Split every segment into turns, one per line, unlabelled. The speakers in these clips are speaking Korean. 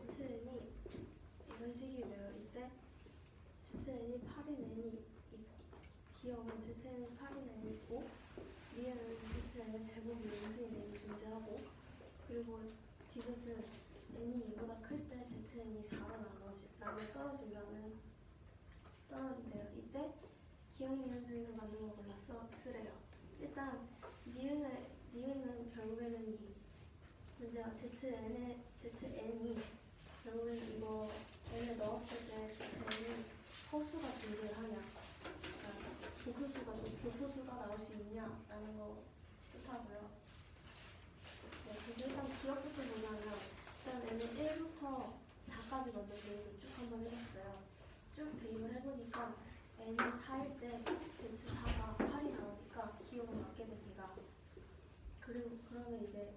ZN이 이런 식이래요. 이때 ZN이 8인 n이 기억은 ZN은 8인 n이 있고 리을은 ZN의 제곱이 음수인 n이 존재하고 그리고 디귿은 n이 2보다 클 때 ZN이 4로 나눠 떨어진대요. 이때 기억 이름 중에서 맞는 거 골라 쓰래요. 일단 니은은 결국에는 이 문제가 ZN이 결국에는 이거 n을 넣었을 때 ZN이 허수가 존재하냐 그러니까 복소수가 나올 수 있냐라는 거 뜻하고요. 네, 그래서 일단 기억부터 보자면 일단 n은 1부터 4까지 먼저 대입을 쭉 한번 해봤어요. 쭉 대입을 해보니까 n이 4일 때 z4가 8이 나오니까 기억은 맞게 됩니다. 그리고 그러면 이제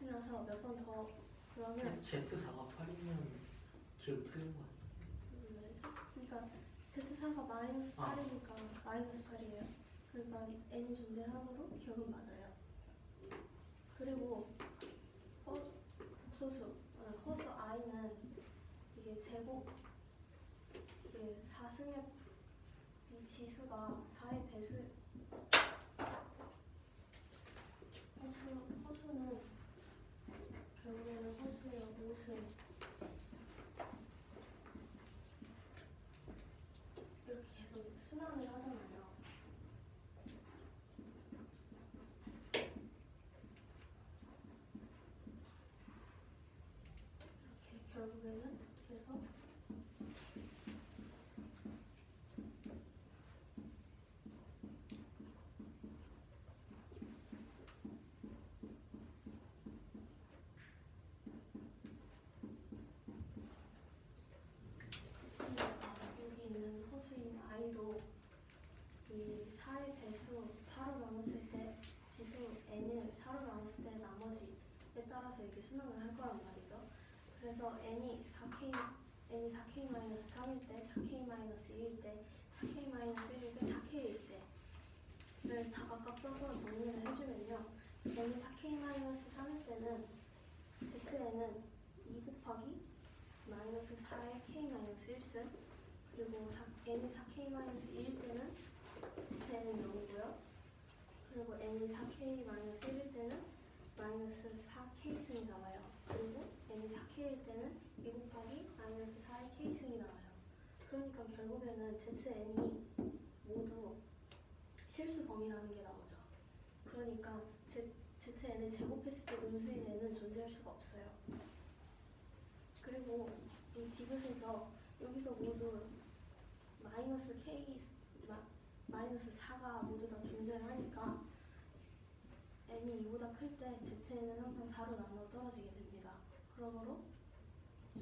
해놔서 몇 번 더 그러면
Z4가 8이면 기억이 틀린 거 아니에요?
그러니까 z4가 마이너스 8이니까 마이너스 8이에요. 그러니까 n이 존재를 하므로 기억은 맞아요. 그리고 복소수 허수 i는 이게 제곱 이게 4승의 이 지수가 4의 배수 허수는 결국에는 허수의 5승 이렇게 계속 순환을 하잖아요. 이렇게 결국에는 그래서 여기 있는 허수인 i도 이 4의 배수 4로 나눴을 때 지수 n을 4로 나눴을 때 나머지에 따라서 이렇게 순환을 할 거란 말이죠. 그래서 n이 4k-3일 때, 4k-2일 때, 4k-1일 때, 4k일 때를 다 각각 써서 정리를 해주면요. n이 4k-3일 때는 zn은 2 곱하기 마이너스 4의 k-1승 그리고 n이 4k-1일 때는 zn은 0이고요. 그리고 n이 4k-1일 때는 마이너스 4k승이 나와요. 그리고 n이 4k일 때는 2 곱하기 마이너스 4의 k승이 나와요. 그러니까 결국에는 zn이 모두 실수 범위라는 게 나오죠. 그러니까 zn을 제곱했을 때 음수인 n은 존재할 수가 없어요. 그리고 이 디귿에서 여기서 모두 마이너스 4가 모두 다 존재를 하니까 n이 2보다 클 때 z는 항상 4로 나눠 떨어지게 됩니다. 그러므로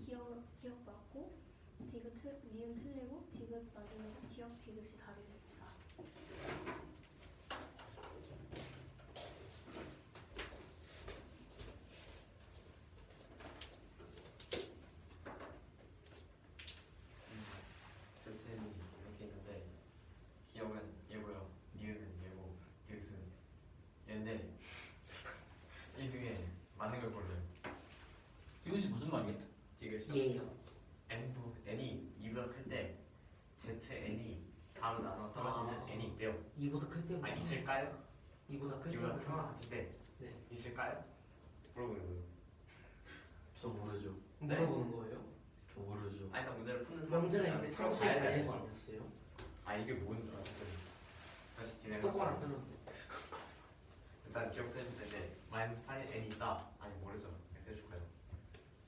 기억 맞고 니은 틀리고 디귿 맞으면서 기억 디귿이 답이 됩니다.
ZN이 이렇게 있는데 기억은 얘고요, 니은은 얘고, 디귿은 얘인데 이 중에 맞는 걸 고르요.
디귿이 무슨 말이에요?
디귿이요?
예요.
n이 2보다 클 때 zn이 4로 나눠 떨어지는 n이 있대요.
2보다 클 때가
있을까요?
2보다 클
2보다
때가
큰 것 같은데
네.
있을까요? 물어보는 거예요.
저 모르죠.
네?
물어보는 거예요?
저 모르죠.
아 일단 문제를 푸는 사람
명제가 있는데
풀어가야
참고할
되는
거
거죠.
아니었어요?
아 이게 뭔지 어쨌든 다시
똑바로 안
진행할게요.
들었는데.
일단 기억도 해줄 텐데 마이너스 8에 n이 있다. 아니 모르죠. 그래서 해줄 거예요.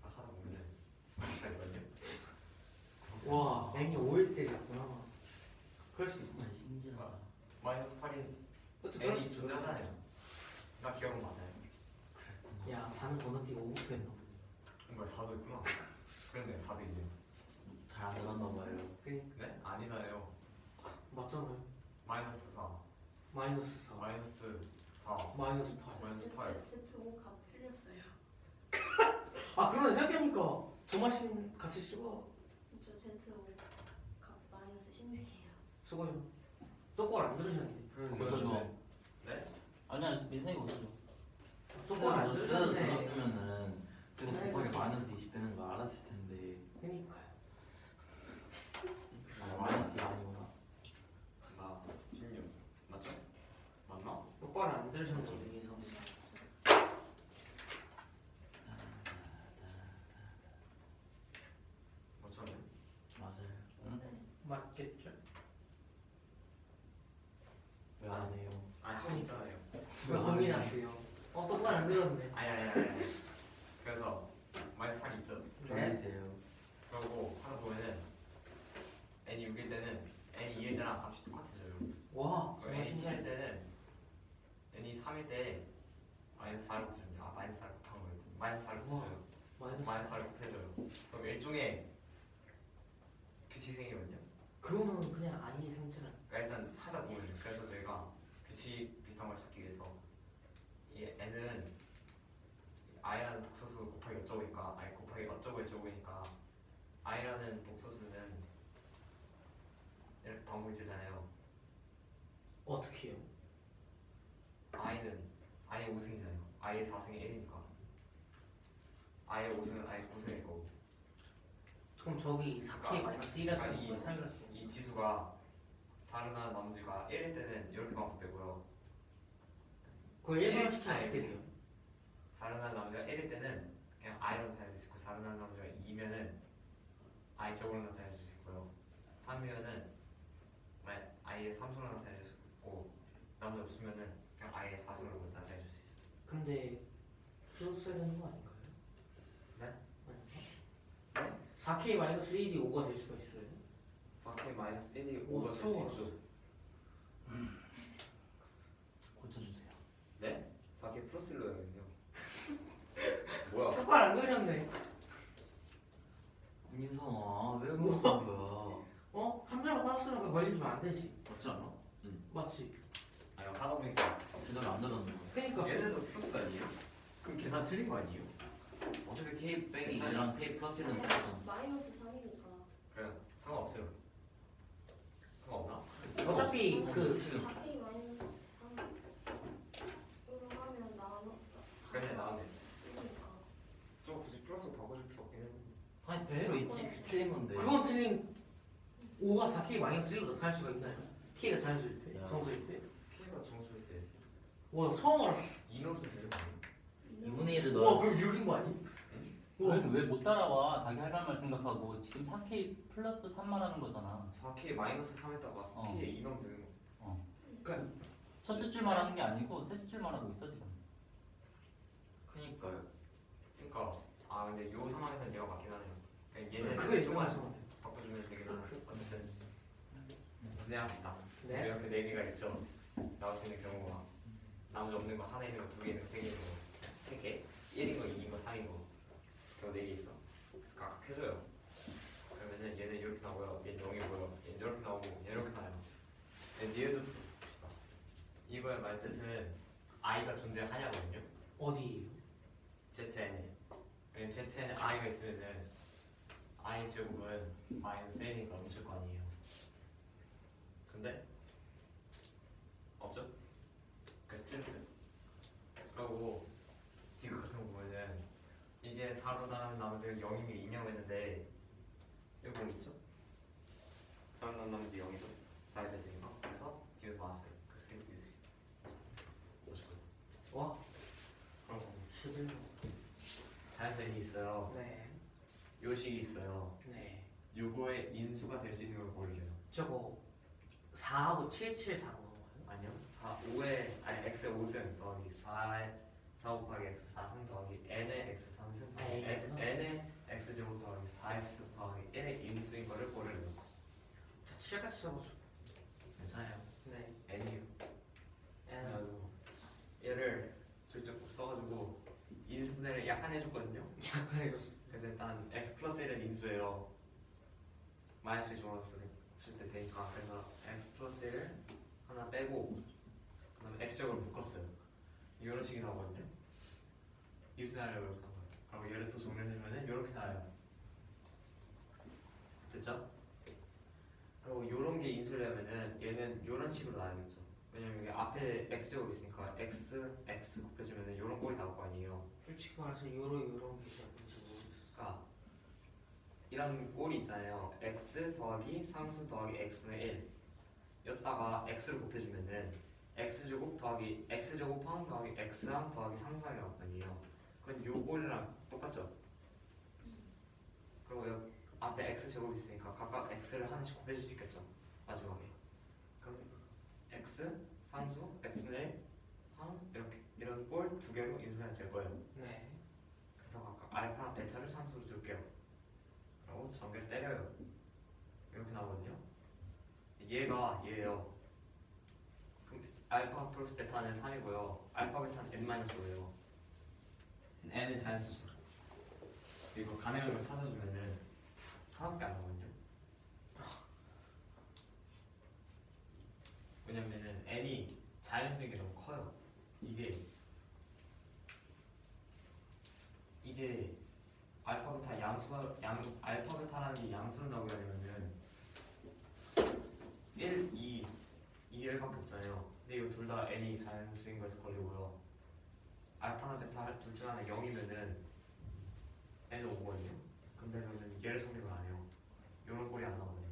아 하다 보면은 그랬거든요.
와, n이 5일 때였구나. 그럴 수 있지.
정말 신기하다.
마이너스 8인
그렇죠. 그럴 수
n이
있죠.
존재하잖아요. 나 기억은 맞아요.
그랬구나.
야, 4는 건너뛰고 5부터 했나 보네.
정말 4도 있구나. 그런데 4도 있네요.
잘 안 해봤나 봐요.
그러니까
네? 아니잖아요.
맞잖아요.
마이너스 4,
마이너스 4,
마이너스 4,
마이너스 8.
마이너스 8.
Z5 값 틀렸어요.
아, 그러네. 생각해보니까 정마신 같이 쓰고
저 Z5 값 마이너스 16이에요.
수고요. 똑바로 안 들으셨네.
고쳐줘.
네?
아니 민생이 고쳐줘.
똑바로 안
제대로
들으셨네.
들었으면은 그거 곱하기 마이너스 20 되는 거 알아. 맞았을 텐데.
그니까요.
마이너스 2아니구나.
나 16. 맞죠? 맞나?
똑바로 안 들으셨는데 민성 씨.
맞췄네.
맞아요. 응?
맞겠죠?
왜 안 해요?
아니 하고 있잖아요.
왜 고민하세요? 똑바로 안 들었네.
아니. 그래서 마이너스 8이 있죠.
네.
돌리세요.
그러고 하다 보면은 n이 6일 때는 n이 2일 때랑 값이 똑같아져요.
와,
그리고
정말
n이 7일
신기해.
때는 n이 3일 때 마이너스 4를 곱해줘요. 아 마이너스 4를 곱한 거예요. 마이너스 4를 곱해줘요. 마이너스
마이너스.
4를 곱해줘요. 그럼 일종의 규칙 생기거든요.
그거는 그냥 아이의 성질은.
그러니까 일단 하다 보면 그래서 저희가 규칙 비슷한 걸 찾기 위해서 이 n은 i라는 복소수 곱하기 어쩌고니까 i 곱하기 어쩌고 저쩌고니까 i라는 복소수는 이렇게 반복이 되잖아요.
어떻게 해요?
i는 i의 5승이잖아요. i의 4승이 1이니까 i의 5승은 i의 9승일 거고.
그럼 저기 4K 마이너스 1에서
아니,
이거 사용할 수
이 지수가 4나 나머지가 1일 때는 이렇게 반복되고요.
그걸 1번 시키면
아니,
어떻게 돼요?
4나 나머지가 1일 때는 그냥 i로 나타낼 수 있고 4나 나머지가 2면은 i 제곱으로 나타낼 수 있고요. 3이면은 i의 3승으로 나타낼 수 있고 나머지 없으면은 그냥 i의 4승으로 나타낼 수 있어요.
근데 풀었어야 되는 거 아닌가요?
네?
아닌가? 4K 마이너스 1이 5가 될 수가 있어요?
4k 마이너스 1이
오,
5가 될 수
수월.
있죠.
고쳐주세요.
네? 4k 플러스로 해야겠네요. 뭐야?
똑바로 안 들으셨네.
민성아 왜 그러는 거야?
어? 함수랑 플러스랑 그 걸리면 안 되지.
맞지 않아?
맞지?
아니 하다 보니까
제대로 안 들었는 거야.
그러니까
얘네도 플러스 아니에요? 그럼 계산 틀린 거 아니에요?
어차피 K 빼기
괜찮아요.
2랑 K 플러스 1은 똑같잖아.
마이너스 3이니까
그래 상관없어요. 상관없나?
어차피 그
4K 마이너스 3으로 하면 나눠
그래 나오네.
4니까
저 굳이 플러스 바꿔줄 필요 없긴 했는데.
아니 배로 있지 그 틀린 건데.
그건 틀린 5가 4K 마이너스 1로 나타날 수가 있나요? K가 자연수일 때?
야.
정수일 때?
K가 정수일 때
와 처음 알았어.
인원수 되는 거 아니에요?
2분의 1을
와
넣어.
그럼 6인 거 아니? 와
왜못 따라와? 자기 할 말만 생각하고 지금 4K 플러스 3 말하는 거잖아.
4K 마이너스 3에다가 4K 인원 되는 거.
그러니까
첫째 줄 말하는 게 아니고 셋째 줄 말하고 있어 지금.
그니까요.
그러니까 아 근데 요 상황에서는 얘가 맞긴 하네요. 그냥 얘는
그게
조금만
중요해서.
바꿔주면 되긴 하네. 어쨌든 진행합시다.
네.
저희 옆에 4개가 있죠. 나올 수 있는 경우가 나머지 없는 거 하나 있는 거 2개 있는 거 3개 있는 거 3개 1인 거 2인 거 3인 거 경우 4개 있죠. 그래서 각각 해줘요. 그러면은 얘는 이렇게 나오고요. 얘는 0이고요. 얘는 이렇게 나오고 얘는 이렇게 나와요. 얘도 봅시다. 이거의 말 뜻은 i가 존재하냐거든요.
어디?
ZN에. 왜냐면 ZN에 i가 있으면은 i 제곱은 마이너스 1이니까 넘칠 거 아니에요. 근데 없죠? 그래서 틀렸어요. 그리고 디귿 같은 거 보면은 이게 4로 나눈 나머지가 0이면 2냐고 했는데 여기 보면 있죠? 4로 나눈 나머지 0이죠? 4에 됐으니까. 그래서 디귿 맞았어요. 그래서 계속 디귿이 50분.
와
그럼
11번.
자연수이 있어요.
네.
요식이 있어요.
네.
요거의 인수가 될 수 있는 걸 고르겠어.
저거 4하고 77 4 넣은 거예요?
아니요. 5에 아니 x의 5승 더하기 4에 4 곱하기 x 4승 더하기 n의 x 3승 더하기 n의 x 제곱 더하기 4x 더하기 1의 인수인 거를 고르는 거.
저 칠같이 적어줘.
괜찮아요.
네.
n이요.
N.
그래가지고 얘를 조리적법 써가지고 인수분해를 약간 해줬거든요.
약간 해줬어.
그래서 일단 x 플러스 1은 인수예요. 마이너스 집어넣었을 때 되니까. 그래서 x 플러스 1을 하나 빼고 그 다음에 x제곱을 묶었어요. 이런 식이 나오거든요. 이분해하려고 이렇게 한 거예요. 그리고 얘를 또 정리해주면은 이렇게 나와요. 됐죠? 그리고 이런 게 인수려면은 얘는 이런 식으로 나와야겠죠. 왜냐면 여기 앞에 x제곱 있으니까 x 곱해주면은 이런 꼴이 나올 거 아니에요.
솔직히 말해서 요런 게 잘 뭔지 모르겠어.
그러니까 이런 꼴이 있잖아요. x 더하기 상수 더하기 x분의 1 였다가 x를 곱해주면은 x제곱 더하기 x제곱항 더하기 x항 더하기 상수항이 나왔거든요. 그건 요 꼴이랑 똑같죠? 그리고 여기 앞에 x제곱이 있으니까 각각 x를 하나씩 곱해줄 수 있겠죠? 마지막에. 그럼 x 상수 x분의 1 항 이렇게 이런 꼴 두 개로 인수해야 될 거예요.
네.
그래서 각각 알파랑 베타를 상수로 줄게요. 그리고 전개를 때려요. 이렇게 나오거든요. 얘가 얘예요. 그럼 알파 플러스 베타는 3이고요. 알파 베타는 n-5예요. n은 자연수죠. 그리고 가능한 걸 찾아주면은 하나밖에 안 나오거든요. 왜냐면은 n이 자연수인 게 너무 커요. 이게 알파 베타 알파 베타라는 게 양수로 나오게 되면은 1, 2, 1밖에 없잖아요. 근데 이거 둘 다 n이 자연수인 거에서 걸리고요. 알파나 베타 둘 중 하나 0이면은 n은 5거든요. 근데 그러면 얘를 성립을 안 해요. 이런 꼴이 안 나오거든요.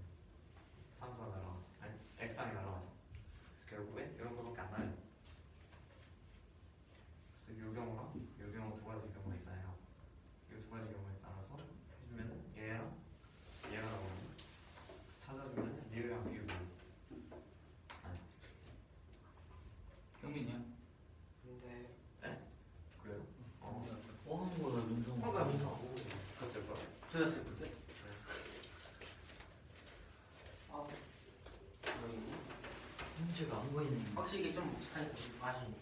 상수가 날아가, 아니 x항이 날아가서. 그래서 결국에 이런 거밖에 안 나요. 그래서 이 경우랑 이 경우 두 가지 경우가 있잖아요. 이 두 가지 경우에 따라서 해주면은 얘랑 얘가 나오거든요. 찾아주면은 얘랑 비우고.
경민이 형.
근데
그래요?
한 거야 민성.
뭔가 민서.
그랬을 거야.
들었을 때. 아, 문제가 안 보이네.
확실히 좀 묵직하니까 좀 맛있네.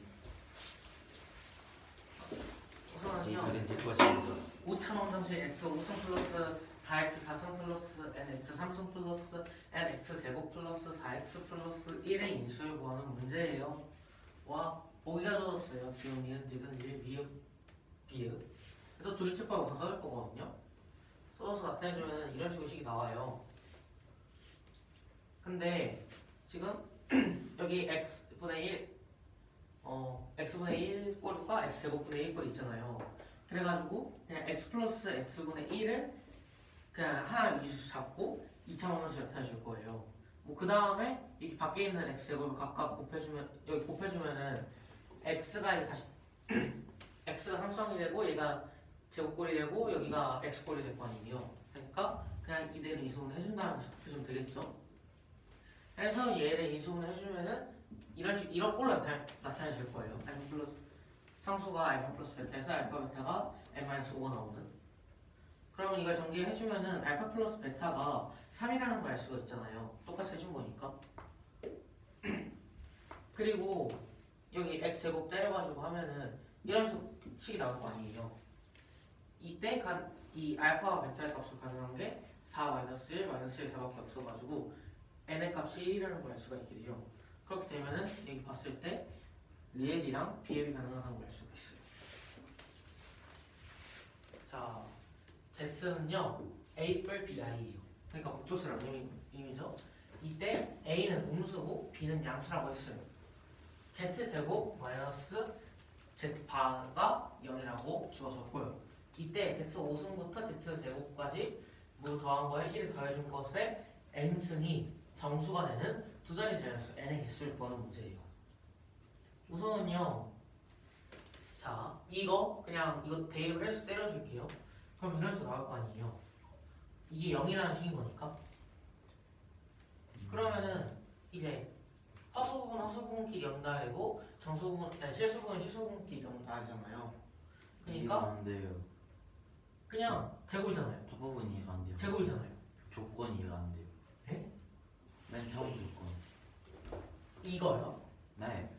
이
우선은요,
자리는 될 것입니다.
5,000원 당시 x 5승 플러스 4x 4승 플러스 nx 3승 플러스 nx 제곱 플러스 4x 플러스 1의 인수를 구하는 문제예요. 와, 보기가 좋았어요. 지금 니은 지금 일 미음 비읍. 그래서 조리집하고 다 써줄 거거든요. 써서 나타내주면 이런 식으로 식이 나와요. 근데 지금 여기 x분의 1 x분의 1 꼴과 x제곱분의 1 꼴이 있잖아요. 그래가지고 그냥 x 플러스 x분의 1을 그냥 하나 위주로 잡고 2차원 원씩 나타내 줄 거예요. 뭐 그 다음에 이 밖에 있는 x제곱을 각각 곱해주면 여기 곱해주면은 x가 이제 다시 x가 상수항이 되고 얘가 제곱꼴이 되고 여기가 x꼴이 될 거 아니에요. 그러니까 그냥 이대로 인수분해 해준 다음에 다시 곱해주면 되겠죠. 그래서 얘를 인수분해 해주면은 이런 꼴로 나타내실 거예요. 알파 플러스 상수가 알파 플러스 베타에서 알파 베타가 n-5가 나오는. 그러면 이걸 전개해주면은 알파 플러스 베타가 3이라는 걸 알 수가 있잖아요. 똑같이 해준 거니까. 그리고 여기 x제곱 때려가지고 하면은 이런 식이 나올 거 아니에요. 이때 이 알파와 베타의 값을 가능한 게 4-1, 1, 4밖에 없어가지고 n의 값이 1이라는 걸 알 수가 있게 돼요. 그렇게 되면은 여기 봤을 때 리엘이랑 비앱이 가능하다는 걸 알 수가 있어요. 자, Z는요 A 뿔 BI예요. 그러니까 복조수라는 의미죠. 이때 A는 음수고 B는 양수라고 했어요. Z 제곱 마이너스 Z 바가 0이라고 주어졌고요. 이때 Z 5승부터 Z 제곱까지 모두 더한 거에 1을 더해준 것에 n승이 정수가 되는 두 자리 자연수 n의 개수를 구하는 문제예요. 우선은요, 자 이거 그냥 이거 대입을 해서 때려줄게요. 그럼 이런 식으로 나올 거 아니에요. 이게 0이라는 식인 거니까. 그러면은 이제 허수부분 허수부분끼리 0 다르고 실수부분 실수부분끼리 0 다르잖아요. 그러니까
안 돼요.
그냥 제곱이잖아요.
합법은 이해가 안 돼요.
제곱이잖아요.
조건 이해가 안 돼요.
에?
맨 처음 조건.
이거요.
네.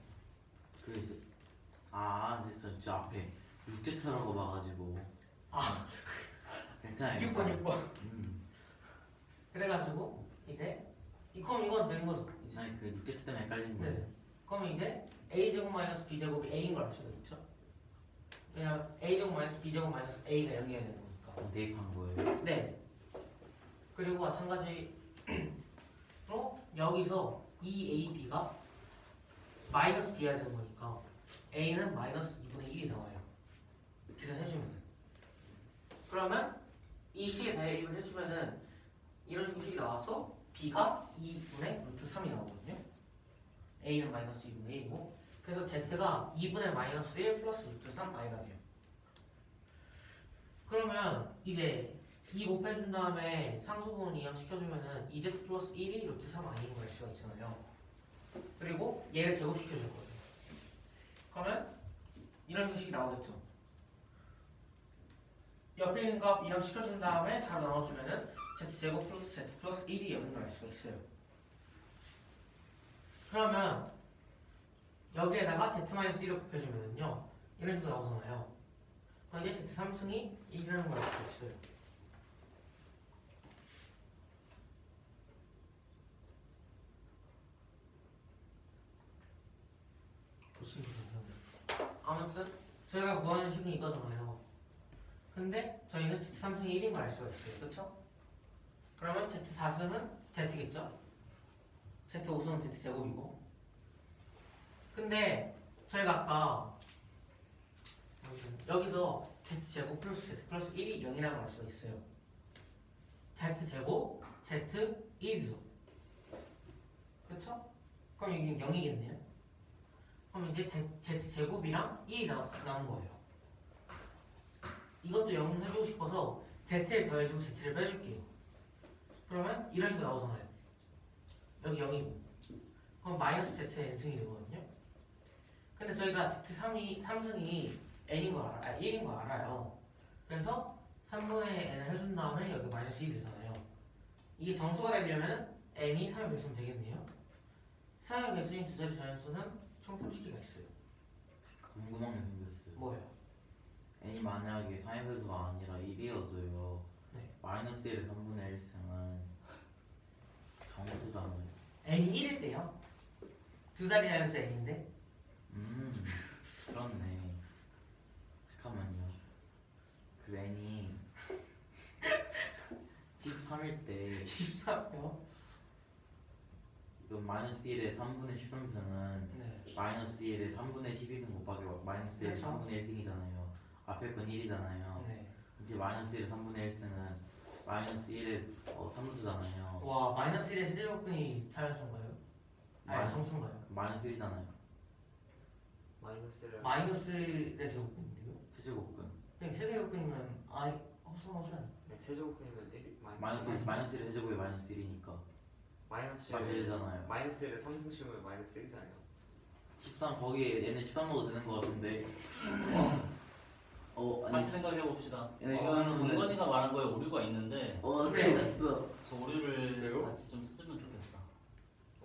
저 앞에 6Z라고 봐가지고.
아.
괜찮아요.
6번.
음.
그래가지고 이제 그럼 이건 되는 거죠. 이제.
아니 그 6Z 때문에 헷갈린 거예요.
네. 그럼 이제 a제곱 마이너스 b제곱이 a인 걸 알 수가 있죠. 왜냐면 a제곱 마이너스 b제곱 마이너스 a가 0이어야 되는 거니까.
대입한 거예요.
네. 그리고 마찬가지로 여기서 이 ab가 마이너스 b여야 되는 거니까 a는 마이너스 2분의 1이 나와요. 계산해주면. 그러면 이 식에 대입을 해주면은 이런 식으로 식이 나와서 b가 2분의 루트 3이 나오거든요. a는 마이너스 2분의 1이고 그래서 z가 2분의 마이너스 1 플러스 루트 3i가 돼요. 그러면 이제 2 곱해준 다음에 상수분 이항시켜주면은 2z 플러스 1이 루트 3i인 걸 알 수가 있잖아요. 그리고 얘를 제곱시켜줄 거예요. 그러면 이런 식식이 나오겠죠. 옆에 있는 거 이항시켜준 다음에 4로 나눠주면은 z제곱 플러스 z 플러스 1이 여는 걸 알 수가 있어요. 그러면 여기에다가 z-1을 곱해주면은요 이런 식으로 나오잖아요. 그럼 이제 z3승이 1이라는 걸 알 수가 있어요. 보시면 돼요. 아무튼 저희가 구하는 식은 이거잖아요. 근데 저희는 z3승이 1인 걸 알 수가 있어요. 그쵸? 그러면 z4승은 z겠죠? z5승은 z제곱이고 근데 저희가 아까 여기서 z제곱 플러스 z 플러스 1이 0이라고 할 수가 있어요. z제곱 z1이죠. 그쵸? 그럼 이게 0이겠네요. 그럼 이제 z제곱이랑 1이 나온 거예요. 이것도 0 해주고 싶어서 z를 더해주고 z를 빼줄게요. 그러면 이런 식으로 나오잖아요. 여기 0이고 그럼 마이너스 z의 n승이 되거든요. 근데 저희가 z3승이 n인 거 1인 거 알아요. 그래서 3분의 n을 해준 다음에 여기 마이너스 1이 되잖아요. 이게 정수가 되려면 n이 3의 배수면 되겠네요. 3의 배수인 두 자리 자연수는 총 30개가 있어요.
궁금한 게 생겼어요.
뭐예요?
n이 만약에 3의 배수가 아니라 1이어도요.
네.
마이너스 1의 3분의 1승은 정수잖아요.
n이 1일 때요. 두 자리 자연수 n인데
그렇네. 잠깐만요. 그 n이 13일 때
13요?
이건 마이너스 1의 3분의 13승은
네.
마이너스 1의 3분의 12승 곱하기 마이너스 1의
그쵸.
3분의 1승이잖아요. 앞에 건 1이잖아요.
네.
이제 마이너스 1의 3분의 1승은 마이너스 1의 3루트잖아요.
와 마이너스 1의 세제곱근이 자연수인가요? 아니
마이너스-
정수인가요?
마이너스 1이잖아요.
마이너스를
마이너스 1의 제곱근인데요?
세제곱근.
그냥 세제곱근이면 아이 헛수고하잖아요.
네, 세제곱근이면 1
마이너스 1 세제곱이 마이너스 1이니까
마이너스
다 되잖아요.
마이너스 1에 3승 씌우면 마이너스 1이잖아요.
13 거기에 얘는 13 넣어도 되는 거 같은데. 아니.
같이 생각해 봅시다.
네,
저는
이거는-
은건이가 말한 거에 오류가 있는데
틀렸어.
저 오류를
왜요?
같이 좀 찾으면 좋겠다.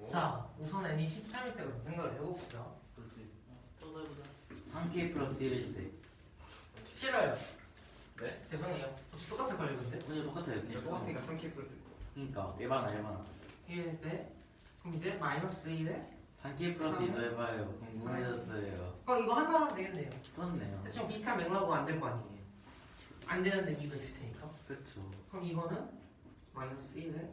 자 우선 n이 13일 때부터 생각을 해봅시다.
그렇지. 써서 해보자.
3k 플러스 1일 때.
싫어요.
네?
죄송해요. 혹시 똑같을 걸요 근데?
그냥 똑같아요.
이거
그냥
똑같으니까 3K 플러스
그러니까 예반아.
1일 때 그럼 이제 마이너스 1에
3k 플러스 2도 해봐요. 궁금해졌어요.
그럼 이거 하나 하면 되겠네요.
그렇네요.
대충 비슷한 맥락으로 안 될 거 아니에요. 안 되는 이유가 있을 테니까.
그쵸.
그럼 이거는 마이너스 1에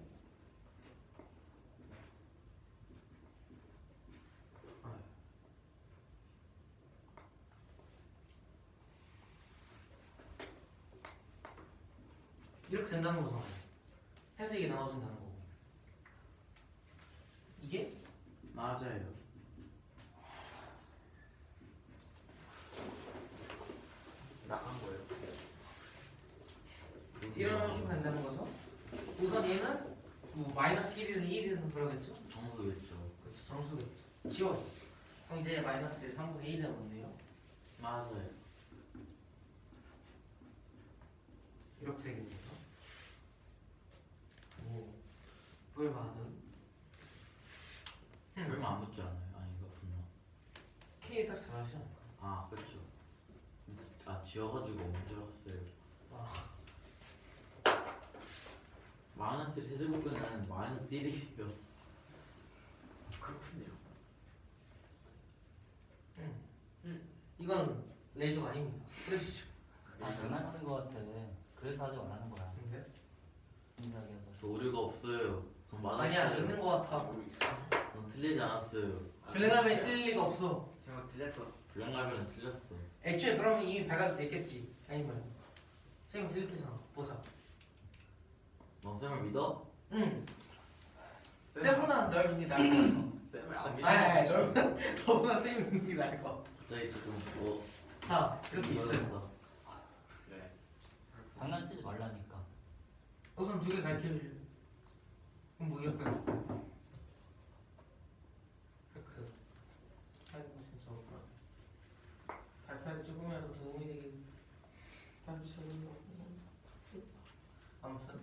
이렇게 된다는 거잖아요. 해서 이게 나눠준다는 거고. 이게
맞아요.
나간 거예요.
이런 식으로 된다는 거죠. 우선 얘는 뭐 마이너스 1이든 1이든 그러겠죠.
정수겠죠.
그렇죠. 정수겠죠. 지워요. 그럼 이제 마이너스 1 3분의 1이 뭔데요?
맞아요.
이렇게 되겠네요. 오, 꿀받은.
얼마 안 묻지 않아요. 아니 이거 분명.
K 딱 잘하시지 않을까?
아 그쵸. 지워가지고 언제 왔어요.
와,
마이너스 세제곱근은 마이너스 1이에요.
그렇군요.
이건 레이저가 아닙니다. 그러시죠.
장난치는 거 같아. 그래서 하지 말라는 거야.
근데
진지하게 해서.
저 오류가 없어요. 전 맞았어요.
아니야 있는 거 같아.
모르고 있어.
전 틀리지 않았어요.
블랙라벨 틀릴 리가 없어.
제가 틀렸어.
블랙라벨은 틀렸어.
애초에 그러면 이미 발각됐겠지. 아니면 쌤이 틀릴 테잖아. 보자.
쌤을 믿어?
응. 쌤보다 넓은이 나을 거.
쌤을 안
아니 너보다 쌤이 믿는 게 나을 거.
갑자기 조금 뭐
자 이렇게 있어요.
이거보다.
그래.
장난치지 말라니까.
우선 두 개 가르쳐줄래? 그럼 뭐 이렇게 이렇게. 아이고 진짜 없다. 발표할 때 조금이라도 도움이 되길 바라시는 아무튼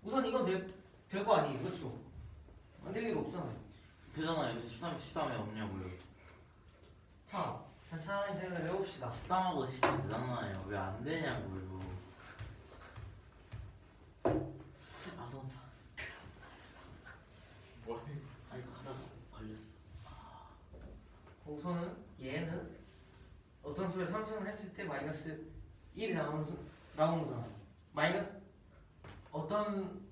우선 이건 될 거 아니에요, 그렇죠? 안 될 일 없잖아요.
되잖아요. 13에 없냐고요.
자, 천천히 생각을 해봅시다.
13하고 10이 되잖아요. 왜 안 되냐고요. 아, 손 아파.
뭐 하는
아, 이거 하다가 걸렸어.
우선은 얘는 어떤 수에 삼승을 했을 때 마이너스 1이 나오는 거잖아요. 마이너스 어떤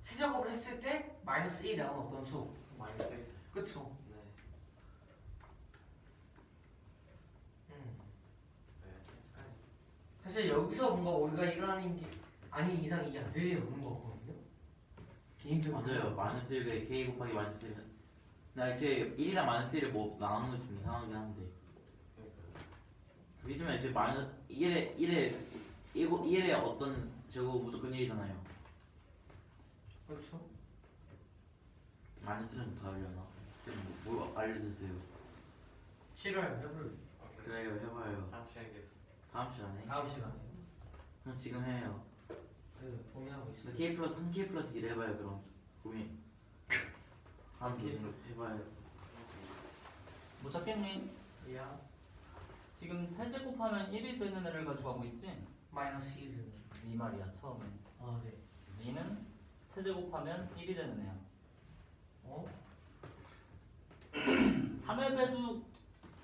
세제곱을 했을 때 마이너스 1이 나오는 어떤 수.
마이너스 1.
그쵸?
네. 네.
사실 여기서 뭔가 우리가 일어나는 게 아닌 이상 이게 안 될 일은 없는 거거든요. 개인적으로.
맞아요. 마이너스 1에 k 곱하기 마이너스 1. 나 애초에 1이랑 마이너스 1을 뭐 나누는 게 좀 이상하긴 한데. 요즘에 애초에 마이너스 1에 어떤 제곱 무조건 1이잖아요.
그렇죠.
마이너스 1은 더 하려나? 쌤, 뭐 알려주세요.
싫어요. 해볼.
그래요, 해봐요.
다음 시간에 계속.
다음 시간에.
다음 시간에.
그럼 지금 해요.
그 고민하고 있어.
K 플러스 3K 플러스 1 해봐요. 그럼 고민. 다음 계속 해봐요.
못 찾겠니?
야
지금 세제곱하면 1이 되는 애를 가지고 하고 있지?
마이너스 1은.
Z 말이야 처음에.
아 네.
Z는 세제곱하면 1이 되는 애야.
어?
3의 배수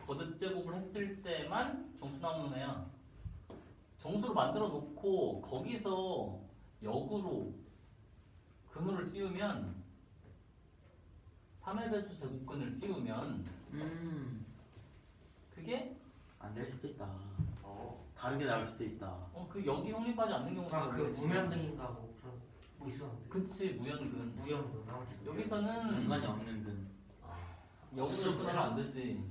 거듭제곱을 했을 때만 정수 나오는 애야. 정수로 만들어 놓고 거기서 역으로 근호를 씌우면 3의 배수 제곱근을 씌우면 그게
안 될 수도 있다.
어.
다른 게 나올 수도 있다.
그 역이 성립하지 않는 경우가
아그 무면등인가 뭐 그런 뭐 있었는데.
그치 무연근.
무연등 아무튼.
여기서는
연관이 없는 근.
역으로 접근하면 안 되지.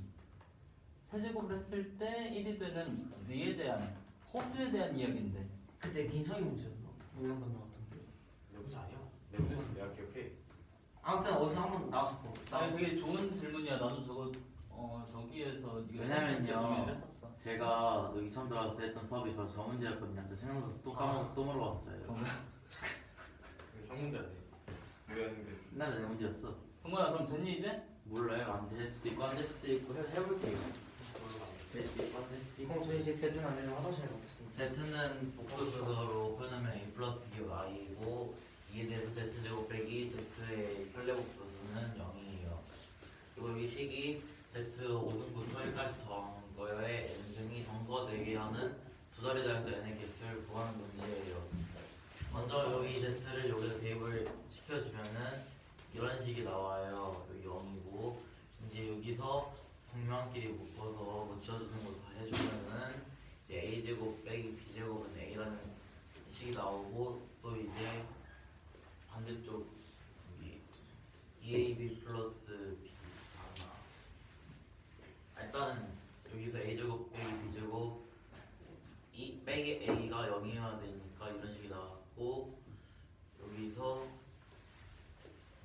세제곱을 했을 때 1이 되는 Z에 대한 허수에 대한 이야기인데
그때 민성이 문제였나? 무연등 나왔던데.
내 문제 아니야? 내 문제는 내가 기억해.
아무튼 어디서 한번 나왔을 거.
아니 되게 좋은 질문이야. 나도 저거 저기에서 이거
왜냐면요.
고민을 했었어.
제가 여기 처음 들어왔을 때 했던 수업이 바로 저 문제였거든요. 저 생각나서 또 까먹어서 또 물어봤어요.
형 문제네. 무였는데.
옛날에 내 문제였어.
동건아 그럼 됐니 이제?
몰라요. 안 될 수도 있고 안 될 수도 있고 해볼게요. 될 수도 있고 안 될 수도 있고.
그럼 저희 이제 대든 안 되는 화장실에 가겠습니다.
Z는 복수식으로 표현하면 A 플러스 B가 I고 이에 대해서 Z제곱 빼기 Z의 혈례복수는 0이에요. 그리고 이 식이 Z 5승 9초일까지 더한 거에 N승이 정서되게 하는 두 자리 단에서 N의 개수를 구하는 문제예요. 먼저 여기 Z를 여기다 대입을 시켜주면은 이런 식이 나와요. 여기 0이고 이제 여기서 동명끼리 묶어서 붙여주는 거 다 해주면은 이제 a제곱 빼기 b제곱은 a라는 식이 나오고 또 이제 반대쪽 여기 2ab 플러스 b 일단은 여기서 a제곱 빼기 b제곱 이 빼기 a가 0이어야 되니까 이런 식이 나왔고 여기서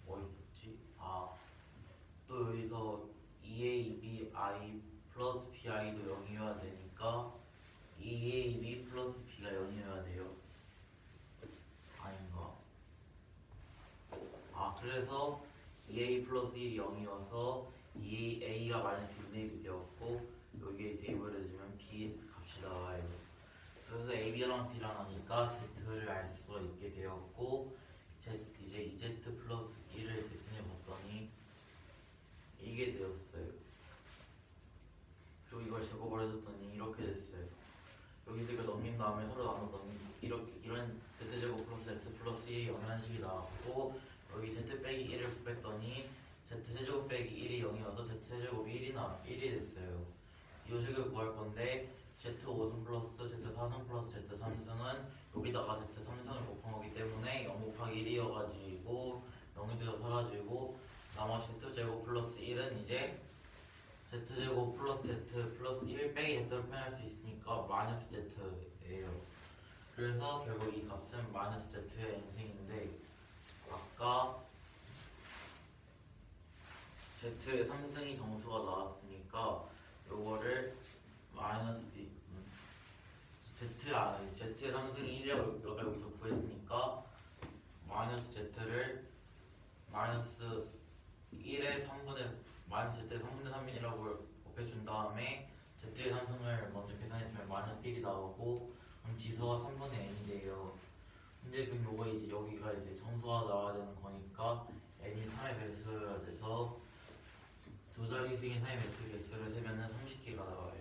뭐 있었지? 또 여기서 2ab i 플러스 bi도 0이어야 되니까 2ab 플러스 b가 0이어야 돼요. 아닌가? 그래서 2a 플러스 1이 0이어서 2a가 마이너스 2분의 1이 되었고 여기에 대입을 해주면 b 값이 나와요. 그래서 ab랑 b랑 하니까 z를 알 수가 있게 되었고 이제 2z 플러스 1을 계산해 봤더니 이게 되었어요. 저 이걸 제곱을 해줬더니 이렇게 됐어요. 여기서 이걸 넘긴 다음에 서로 나눴더니 이런 z제곱 플러스 z 플러스 1이 0이라는 식이 나왔고 여기 z 빼기 1을 곱했더니 z세제곱 빼기 1이 0이어서 z세제곱이 1이 됐어요. 이 식을 구할 건데 Z5승 플러스 Z4승 플러스 Z3승은 여기다가 Z3승을 곱한 거기 때문에 0 곱하기 1이어가지고 0이 돼서 사라지고 나머지 Z제곱 플러스 1은 이제 Z제곱 플러스 Z 플러스 1 빼기 Z를 표현할 수 있으니까 마이너스 Z예요. 그래서 결국 이 값은 마이너스 Z의 n승인데 아까 Z의 3승이 정수가 나왔으니까 요거를 마이너스 Z의 3승이 1이라고 여기서 구했으니까 마이너스 Z를 마이너스 1의 3분의 마이너스 Z의 3분의 3이라고 곱해준 다음에 Z의 3승을 먼저 계산해주면 마이너스 1이 나오고 그럼 지수가 3분의 n이 돼요. 근데 그럼 요거 이제 여기가 이제 정수가 나와야 되는 거니까 n이 3의 배수여야 돼서 두 자리 수인 3의 배수 개수를 세면은 30개가 나와요.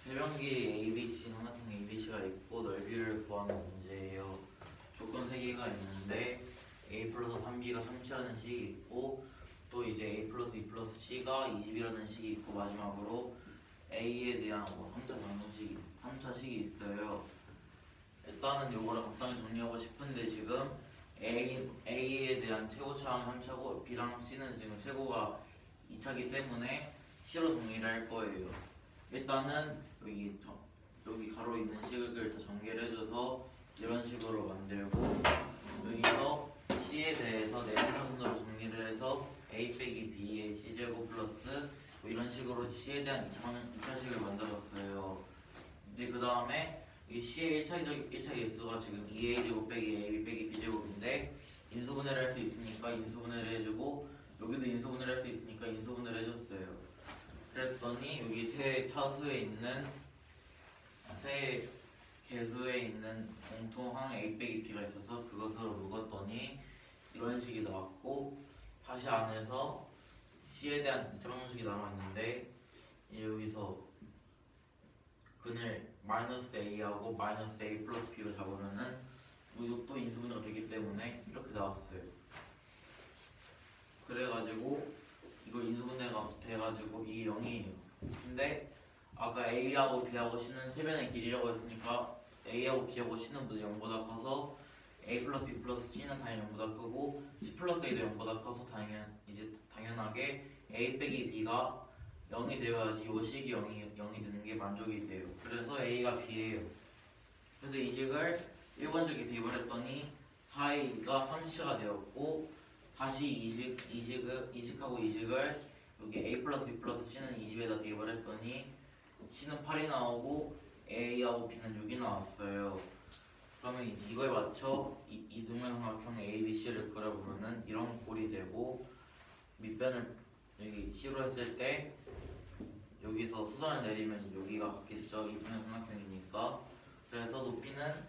세변 길이 ABC, 삼각형 ABC가 있고 넓이를 구하는 문제예요. 조건 3개가 있는데 A 플러스 3B가 30이라는 식이 있고 또 이제 A 플러스 2 플러스 C가 20이라는 식이 있고 마지막으로 A에 대한 3차 방정식이 3차식이 있어요. 일단은 요거를 간단히 정리하고 싶은데 지금 A에 대한 최고차항이 3차고 B랑 C는 지금 최고가 2차기 때문에 C로 정리를 할 거예요. 일단은 여기 가로 있는 식을 더 전개를 해줘서 이런 식으로 만들고 여기서 C에 대해서 네분선으로 정리를 해서 A 빼기 B의 C제곱 플러스 뭐 이런 식으로 C에 대한 2차식을 만들었어요. 이제 그 다음에 이 C의 1차 개수가 지금 2A제곱 빼기 AB 빼기 B제곱인데 인수분해를 할 수 있으니까 인수분해를 해주고 여기도 인수분해를 할 수 있으니까 인수분해를 해줬어요. 그랬더니 여기 세 차수에 있는 세 개수에 있는 공통항 A 빼기 B가 있어서 그것으로 묶었더니 이런 식이 나왔고 다시 안에서 C에 대한 2차 방정식이 남아있는데 여기서 근을 마이너스 A하고 마이너스 A 플러스 B로 잡으면은 이것도 인수분해가 되기 때문에 이렇게 나왔어요. 그래가지고 이걸 인수분해가 돼가지고 이게 0이에요. 근데 아까 A하고 B하고 C는 세변의 길이라고 했으니까 A하고 B하고 C는 모두 0보다 커서 A 플러스 B 플러스 C는 당연히 0보다 크고 C 플러스 A도 0보다 커서 당연하게 A 빼기 B가 0이 되어야지 요 식이 0이 되는 게 만족이 돼요. 그래서 A가 B예요. 그래서 이 식을 1번식에 대입을 했더니 4A가 30가 되었고 다시 이식하고 이식을 여기 A 플러스 B 플러스 C는 20에다 대입을 했더니 C는 8이 나오고 A하고 B는 6이 나왔어요. 그러면 이거에 맞춰 이등변삼각형 ABC를 그려보면은 이런 꼴이 되고 밑변을 여기 C로 했을 때 여기서 수선을 내리면 여기가 같겠죠. 이등변삼각형이니까. 그래서 높이는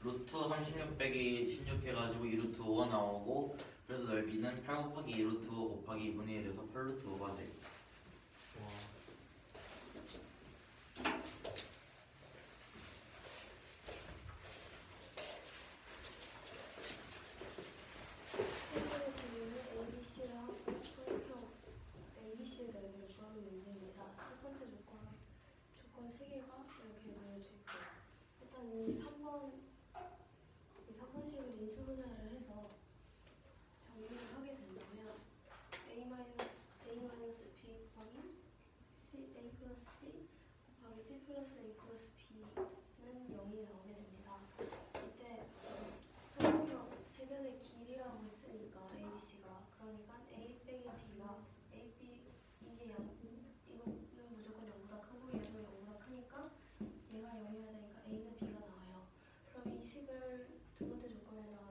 루트 36 빼기 16 해가지고 2루트 5가 나오고 그래서 넓이는 8 곱하기 2루트 5 곱하기 2분의 1에서 8루트 5가 돼요.
와.
실제로 그림은 ABC를 하고 삼각형 ABC의 넓이를 구하는 문제입니다. 첫 번째 조건 3개가 이렇게 이루어져 있고 일단 이 3번식을 인수분해를 해서 정리를 하게 된다면 A B 곱하기 A 플러스 C 곱하기 C 플러스 A 플러스 B는 0이 나오게 됩니다. 이때 삼각형 세변의 길이라고 했으니까 ABC가 그러니까 A 빼기 B가 이게 이거는 무조건 0보다 크고 얘도 0보다 크니까 얘가 0이어야 되니까 A는 B가 나와요. 그럼 이 식을 두 번째 조건에다가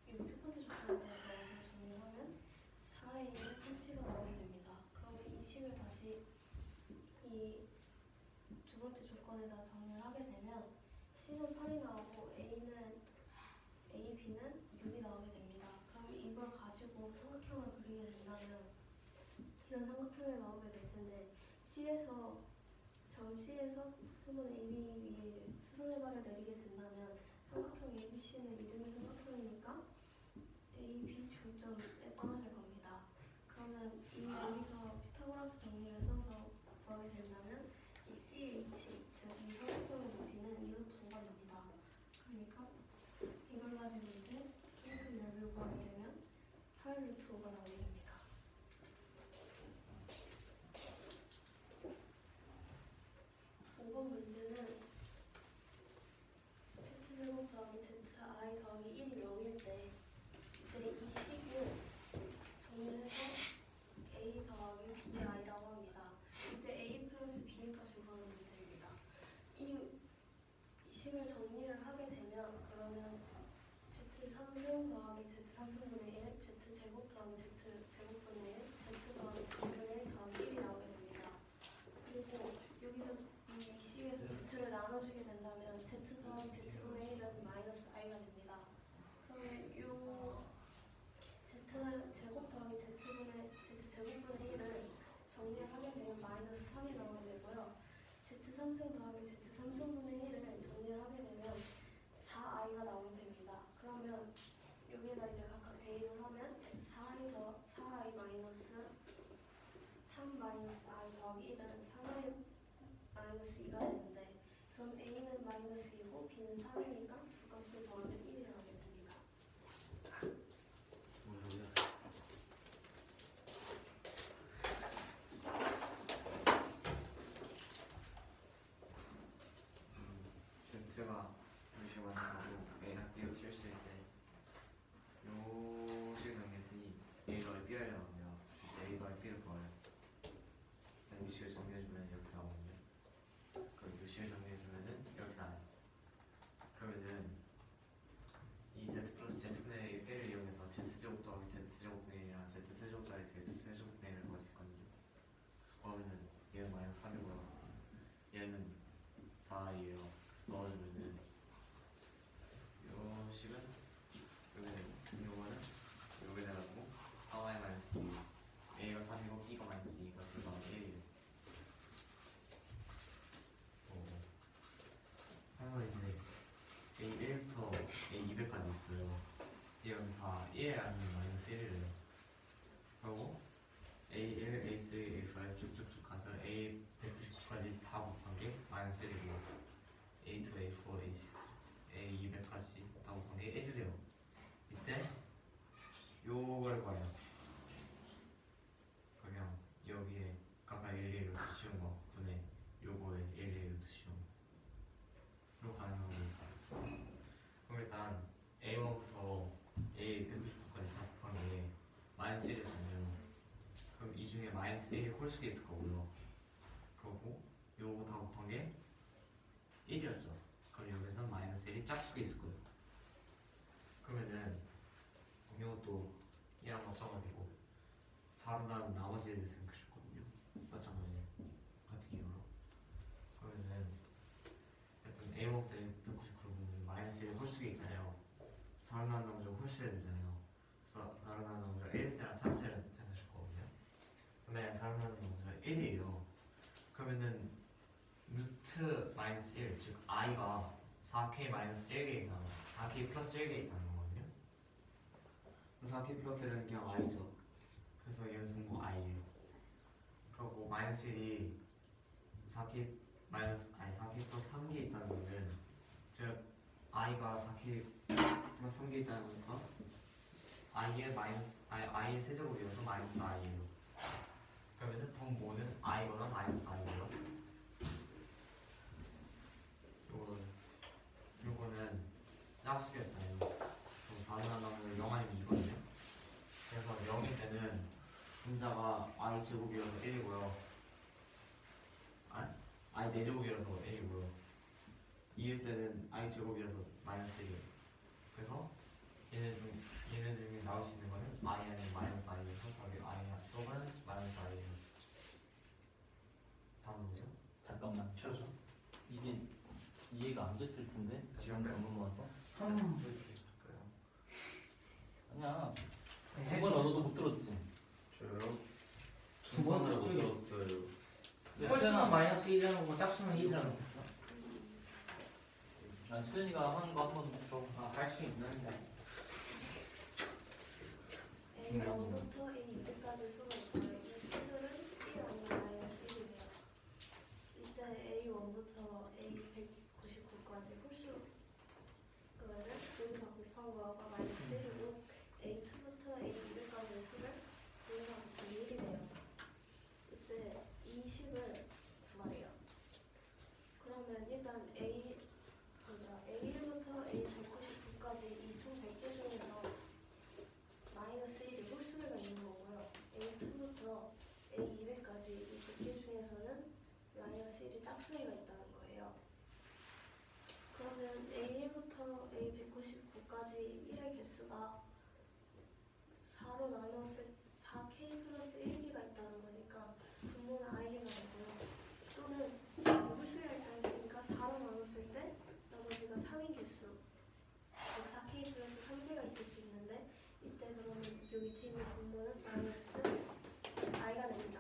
이 첫 번째 조건에다가 넣어서 정리를 하면 4A는 30가 나오게 됩니다. 그러면 이 식을 다시 이 두 번째 조건에다 정리를 하게 되면 C는 8이 나오고 B는 6이 나오게 됩니다. 그럼 이걸 가지고 삼각형을 그리게 된다면 이런 삼각형이 나오게 될 텐데 점 C에서 수분 AB 위에 수선해발을 내리게 된다면 삼각형 ABC는 이등변 삼각형이니까 AB 중점에 떨어질 겁니다. 여기서 피타고라스 정리를 써서 구하게 된다면 이 CH, 즉 이 사각형의 높이는 이 루트 5가 됩니다. 그러니까 이걸 가지고 이제 핑크 넓이를 구하게 되면 8 루트 5가 나오게 됩니다. 5번 문제는 Z제곱 더하기 ZI 더하기 1이 0일 때 이때 이 식을 정리를 해서 A 더하기 BI라고 합니다. 이때 A 플러스 B의 값을 구하는 문제입니다. 이 식을 정리를 하게 되면 그러면 Z3승 더하기 Z3승분의 1, Z제곱 더하기 Z제곱분의 1, Z 더하기 Z분의 1 더하기 1이 나오게 됩니다. 그리고 여기서 이 식에서 Z를 나눠주게 된다면 Z 더하기 Z분의 1은 마이너스 I가 됩니다. 그러면 요 Z제곱 더하기 Z제곱분의 1을 정리를 하게 되면 마이너스 3이 나오게 되고요. Z3승 더하기 Z3승분의 1을 정리를 하게 되면 4i가 나오게 됩니다. 그러면 여기에다 이제 각각 대입을 하면 4i 마이너스 3 마이너스 i 더하기 1은 3i 마이너스 2가 되는데 그럼 a는 마이너스 2고 b는 3이니까 두 값을 더하면 1이 나오게 됩니다.
무슨 소리였어? Z가 무시만 하고 A랑 B가 실수일 때 요식 정리했더니 A 더하기 B가 나오면 이제 A 더하기 B를 구해요. 이 식을 정리해주면 이렇게 나오거든요. 그럼 이 식을 정리해주면은 이렇게 나와요. 그러면은 이 Z 플러스 Z분의 1을 이용해서 Z제곱 더하기 Z제곱분의 1이랑 Z세제곱 더하기 Z세제곱분의 1을 구할 수 있거든요. 그래서 구하면은 얘는 마이너스 3이고요. 얘는 4이에요. 넣어주면은 요 식은 여기 되고 요거는 여기 돼가지고 4y 마이너스 2 a가 3이고 b가 마이너스 2가 그 다음에 1이에요. 하면 이제 a1부터 a200까지 있어요. 이건 다 1 아니면 마이너스 1이래요. 그리고 a1, a3, a5 쭉쭉쭉 가서 a199까지 다 곱한 게 마이너스 1이고 A2, A4, A6, A200까지 다 곱한 게 1이래요. 이때 요걸 봐요. 그냥 여기에 각각 1, 2를 씌운 거 분의 요거에 1, 2를 씌운 거 이렇게 하는 겁니다. 그럼 일단 A1부터 A199까지 다 곱한 게 마이너스 1이었잖아요. 그럼 이 중에 마이너스 1이 홀수가 있을 거고요. 그리고 요거 다 곱한 게 1이었죠. 그럼 여기서는 마이너스 1이 짝수가 있을 거예요. 그러면은 이것도 얘랑 마찬가지고 4로 나눈 나머지에 대해서 생각해 줬거든요. 마찬가지로 같은 이유로. 그러면은 일단 A1부터 A199를 보면 마이너스 1이 홀수가 있잖아요. 4로 나눈 나머지가 홀수해야 되잖아요. 그래서 4로 나눈 나머지가 1일 때랑 3일 때를 생각해 줬거든요. 근데 4로 나눈 나머지가 1이에요. 그러면은 루트 마이너스 1, 즉 i가 4k 마이너스 1개 있다는 4k 플러스 1개 있다는 거거든요. 4k 플러스 1은 그냥 i죠. 그래서 얘는 분모 i예요. 그리고 마이너스 1이 4k 플러스 3개 있다는 거는 즉 i가 4k 플러스 3개 있다는 거니까 i의 세제곱이어서 마이너스 i예요. 그러면은 분모는 i거나 마이너스 i고요. 요거는 짝수였잖아요. 그래서 4는 하나는 0 아니면 2거든요. 그래서 0일 때는 분자가 i 제곱이어서 1이고요. i 4제곱이어서 1이고요. 2일 때는 i 제곱이어서 마이너스 1이에요. 그래서 얘네 중에 나올 수 있는 거는 i 아니면 마이너스 i예요. 선택하기 i 또는 마이너스 i예요. 다음 뭐죠?
잠깐만.
쳐줘.
이게 이해가 안 됐을 텐데. 지금 방금 와서. 아니야. 한번 너도 못 들었지.
저요?
두 번째
못
쪽이
들었어요.
홀수는 마이너스 1이라는 거고 짝수는 1이라는 거.
난 수현이가 하는 거 한번 들어.
할 수 있는데.
A1부터 A200까지 수가 있고요. 이 80을 구하래요. 그러면 일단 A1부터 A199까지 이 총 100개 중에서 마이너스 1이 홀수가 있는 거고요. A2부터 A200까지 이 100개 중에서는 마이너스 1이 짝수가 있다는 거예요. 그러면 A1부터 A199까지 1의 개수가 4로 나눴을 4K 플러스 1개가 있다는 거니까 분모는 I개가 되고요. 또는 홀수가 있다 했으니까 4로 나눴을 때 나머지가 3인 개수, 즉 4K 플러스 3개가 있을 수 있는데 이때 그러면 요 밑에 있는 분모는 마이너스 I가 됩니다.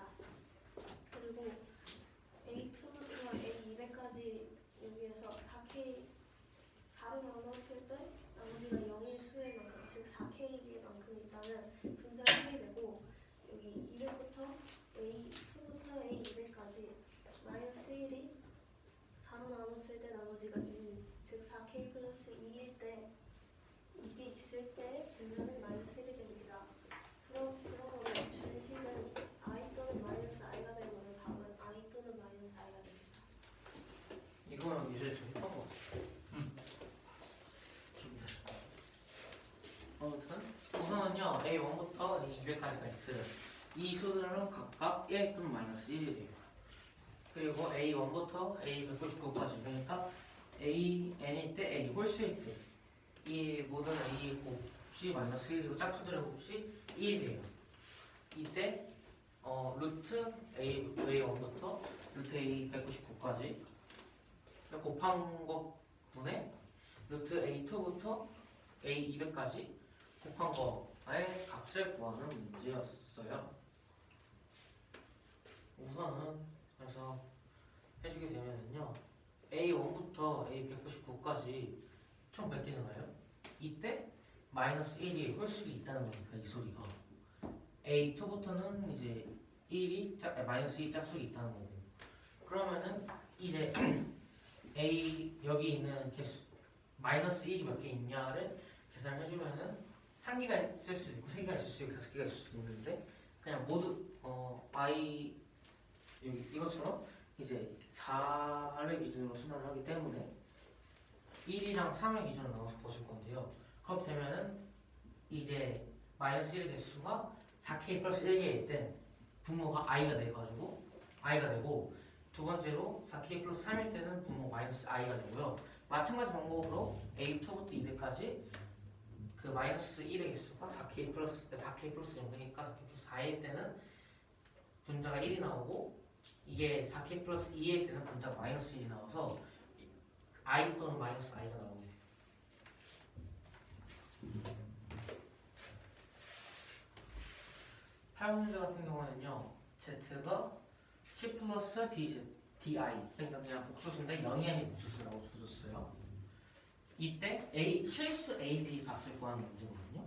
그리고 A2부터 A200까지 여기에서 4로 나눴을 때 나머지가 0일 수의 만큼, 즉 4K의 만큼 있다면 분자가 1이 되고 여기 200부터 A2부터 A200까지 마이너스 1이 4로 나눴을 때 나머지가 2, 즉 4K 플러스 2일 때 이게 있을 때 분자는 마이너스 1이 됩니다. 그러므로 준식은 I 또는 마이너스 I가 되고 답은 I 또는 마이너스 I가 됩니다.
이거는 이제 좀 했던 것 같아요. 아무튼 우선은요 A1부터 A200까지가 있어요. 이 수들은 각각 1 또는 마이너스 1이 돼요. 그리고 A1부터 A199까지 그러니까 AN일 때 N이 홀수일 때 이 모든 A 곱이 마이너스 1이고 짝수들의 곱이 1이에요. 이때 루트 A1부터 루트 A199까지 곱한 것분의 루트 A2부터 A200까지 곱한 거의 값을 구하는 문제였어요. 우선은 그래서 해주게 되면은요 A1부터 A199까지 총 100개잖아요. 이때 마이너스 1이 홀수가 있다는 거니까 이 소리가 A2부터는 이제 마이너스 1이 짝수가 있다는 거고 그러면은 이제 여기 있는 개수 마이너스 1이 몇 개 있냐를 계산해주면은 한 개가 있을 수 있고 세 개가 있을 수 있고 다섯 개가 있을 수 있는데 그냥 모두 I 이것처럼 이제 4를 기준으로 순환을 하기 때문에 1이랑 3을 기준으로 나눠서 보실 건데요. 그렇게 되면은 이제 마이너스 1의 개수가 4K 플러스 1개일 때 분모가 I가 돼가지고 I가 되고 두 번째로 4K 플러스 3일 때는 분모 마이너스 I가 되고요. 마찬가지 방법으로 A2부터 200까지 그 마이너스 1의 개수가 4K 플러스 0이니까 4K 플러스 4일 때는 분자가 1이 나오고 이게 4K 플러스 2일 때는 분자가 마이너스 1이 나와서 I 또는 마이너스 I가 나오게 돼요. 팔 문제 같은 경우에는요 Z가 10 플러스 DI 그러니까 그냥 복수수인데 0이 아닌 복수수라고 주셨어요. 이때 실수 A, B 값을 구하는 문제거든요.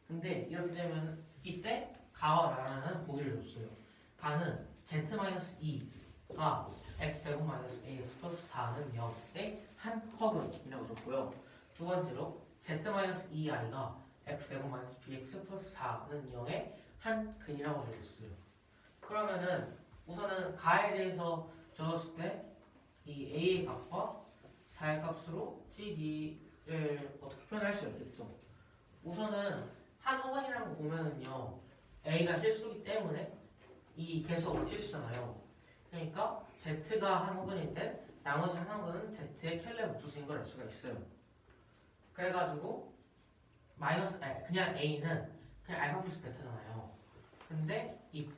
근데 이렇게 되면 이때 가와 나라는 보기를 줬어요. 가는 Z-2가 X제곱 마이너스 AX 플러스 4는 0의 한 허근이라고 줬고요. 두 번째로 Z-2i가 X제곱 마이너스 BX 플러스 4는 0의 한 근이라고 적었어요. 그러면은 우선은 가에 대해서 적었을 때 이 A의 값과 4의 값으로 CD를 어떻게 표현할 수가 있겠죠. 우선은 한 허근이라는 거 보면은요 A가 실수이기 때문에 이 개수가 실수잖아요. 그러니까 Z가 한 허근일 때 나머지 한 허근은 Z의 켈레 목수인 걸 알 수가 있어요. 그래가지고 그냥 A는 그냥 알파 플러스 베타잖아요. 근데 이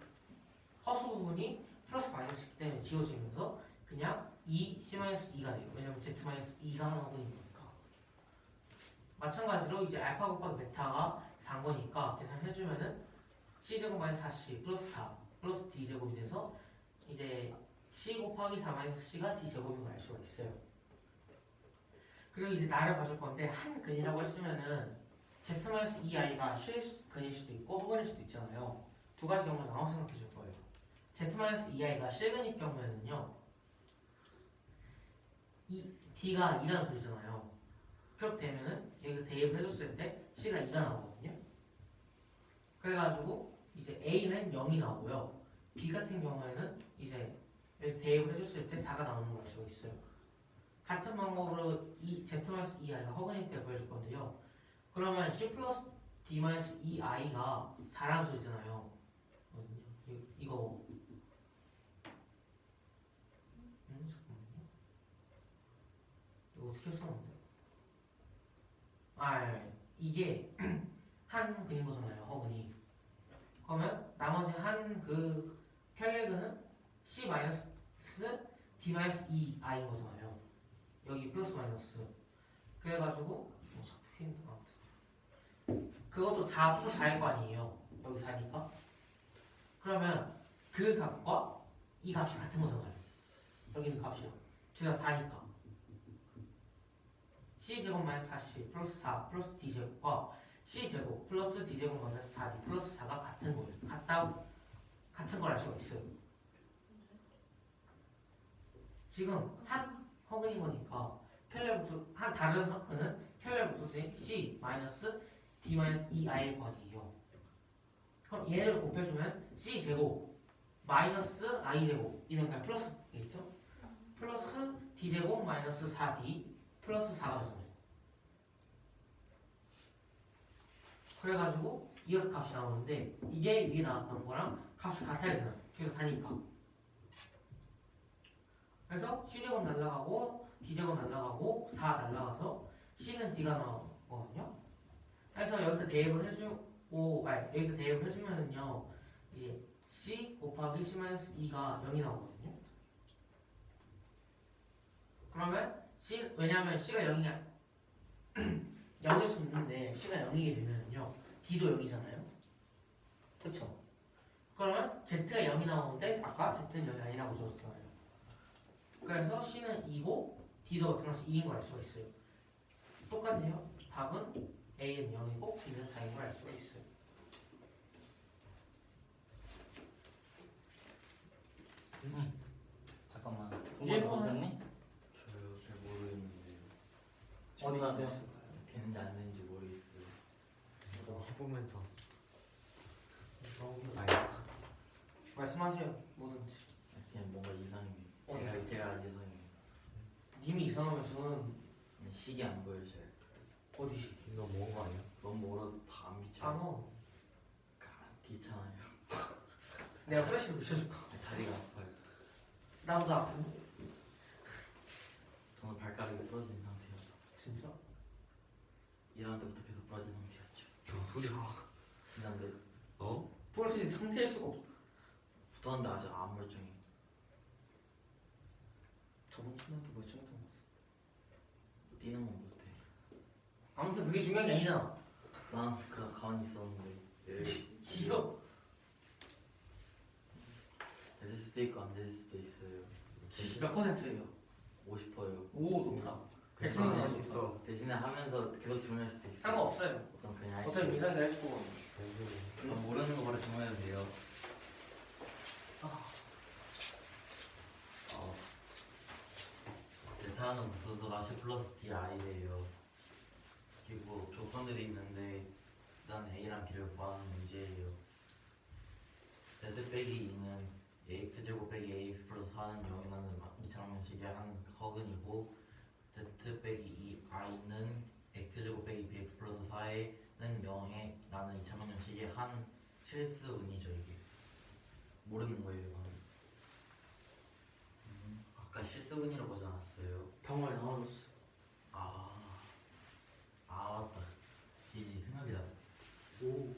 허수 부분이 플러스 마이너스이기 때문에 지워지면서 그냥 C-2가 돼요. 왜냐면 Z-2가 하나 허근이니까. 마찬가지로 이제 알파 곱하기 베타가 4거니까 계산해주면은 C제곱 마이너스 4C 플러스 4 플러스 D제곱이 돼서 이제 C 곱하기 4 마이너스 C가 D제곱인 걸 알 수가 있어요. 그리고 이제 나를 봐줄 건데 한 근이라고 했으면은 Z-2i가 실근일 수도 있고 허근일 수도 있잖아요. 두 가지 경우를 나눠 생각해 줄 거예요. Z-2i가 실근일 경우에는요 D가 2라는 소리잖아요. 그렇게 되면은 여기 대입을 해줬을 때 C가 2가 나오거든요. 그래가지고 이제 A는 0이 나오고요. B 같은 경우에는 이제 대입을 해줬을 때 4가 나오는 걸 알 수가 있어요. 같은 방법으로 이 Z-2i가 허근일 때 구해줄 건데요. 그러면 C 플러스 D-2i가 4라는 소리잖아요. 이거 잠깐만요. 이거 어떻게 썼는데? 이게 한 근인 거잖아요. 허근이. 그러면 나머지 한 그 켈레그는 C-D-2i인 거잖아요. 여기 플러스 마이너스. 그래가지고 뭐 자꾸 휘는다 아무튼. 그것도 4고 4일 거 아니에요. 여기 4니까. 그러면 그 값과 이 값이 같은 거잖아요. 여기는 값이요. 둘 다 4니까. C제곱 마이너스 4C 플러스 4 플러스 D제곱과 C제곱 플러스 D제곱 마이너스 4D 플러스 4가 같은 거예요. 같은 걸 알 수가 있어요. 지금 한 허근인 거니까 켈레복수 한 다른 허근은 켈레복수인 C 마이너스 D 마이너스 2i의 관이에요. 그럼 얘를 곱해주면 C 제곱 마이너스 i 제곱이면 그냥 플러스겠죠? 플러스 D 제곱 마이너스 4D 플러스 4가 되잖아요. 그래가지고 이렇게 값이 나오는데 이게 위에 나왔던 거랑 값이 같아야 되잖아요. 둘 다 4니까. 그래서 C제곱 날라가고 D제곱 날라가고 4 날라가서 C는 D가 나오거든요. 그래서 여기다 대입을 해주고 여기다 대입을 해주면은요 이제 C 곱하기 C-2가 0이 나오거든요. 그러면 왜냐하면 C가 0이 0일 수 있는데 C가 0이게 되면요 D도 0이잖아요. 그쵸? 그러면 Z가 0이 나오는데 아까 Z는 0이 아니라고 줬잖아요. 그래서 C는 2고 D도 마찬가지 2인 걸 알 수가 있어요. 똑같네요. 답은 A는 0이고 B는 4인 걸 알 수가 있어요.
잠깐만.
예,
공부 못했니?
저요 잘 모르겠는데
어디 가세요?
되는지 안 되는지 모르겠어요.
저도 해보면서 아니
말씀하세요. 뭐든지.
그냥 뭔가 이상해요.
어.
제가 이상해요.
님이 이상하면 저는
그냥 식이 안 보여요 잘.
어디?
이거 먹은 거 아니야?
너무 멀어서 다 안 비쳐요.
아뭐
귀찮아요.
내가 플래시를 붙여줄까?
다리가 아파요.
나보다 아픈데?
저는 발가락이 부러진 상태여서
진짜?
일어날 때부터 계속 부러진 상태였죠.
소리야.
진짜인데
어?
플래시 상태일 수가 없어.
붙었는데 아직 안 멀쩡해.
저번 주에도 멀쩡했던 것 같아.
뛰는 건 못해.
아무튼 그게 중요한 게 아니잖아.
난 그 가만히 있었는데
이거
될 수도 있고 안 될 수도 있어요.
몇 %예요?
50%요.
오 높다.
괜찮아,
할
할수 있어.
대신에 하면서 계속 주문할 수도 있어요.
상관없어요.
그럼 그냥 할게요.
어차피 민상이가 해줄 거거든.
그럼 모르는 거 바로 주문해도 돼요. 델타는 붙어서 C 플러스 D I래요. 그리고 조건들이 있는데 일단 A랑 B를 구하는 문제예요. Z 빼기 2는 AX제곱 빼기 AX 플러스 4는 0이 나는 이차원식의 한 허근이고 Z 빼기 2 I는 X제곱 빼기 BX 플러스 4는 0에 나는 이차원식의 한 실수근이죠 이게. 모르는 거예요 이건. 아까 실수근이라고 하지 않았어요?
정말 나와줬어.
아 맞다. 이제 생각이 났어.
오.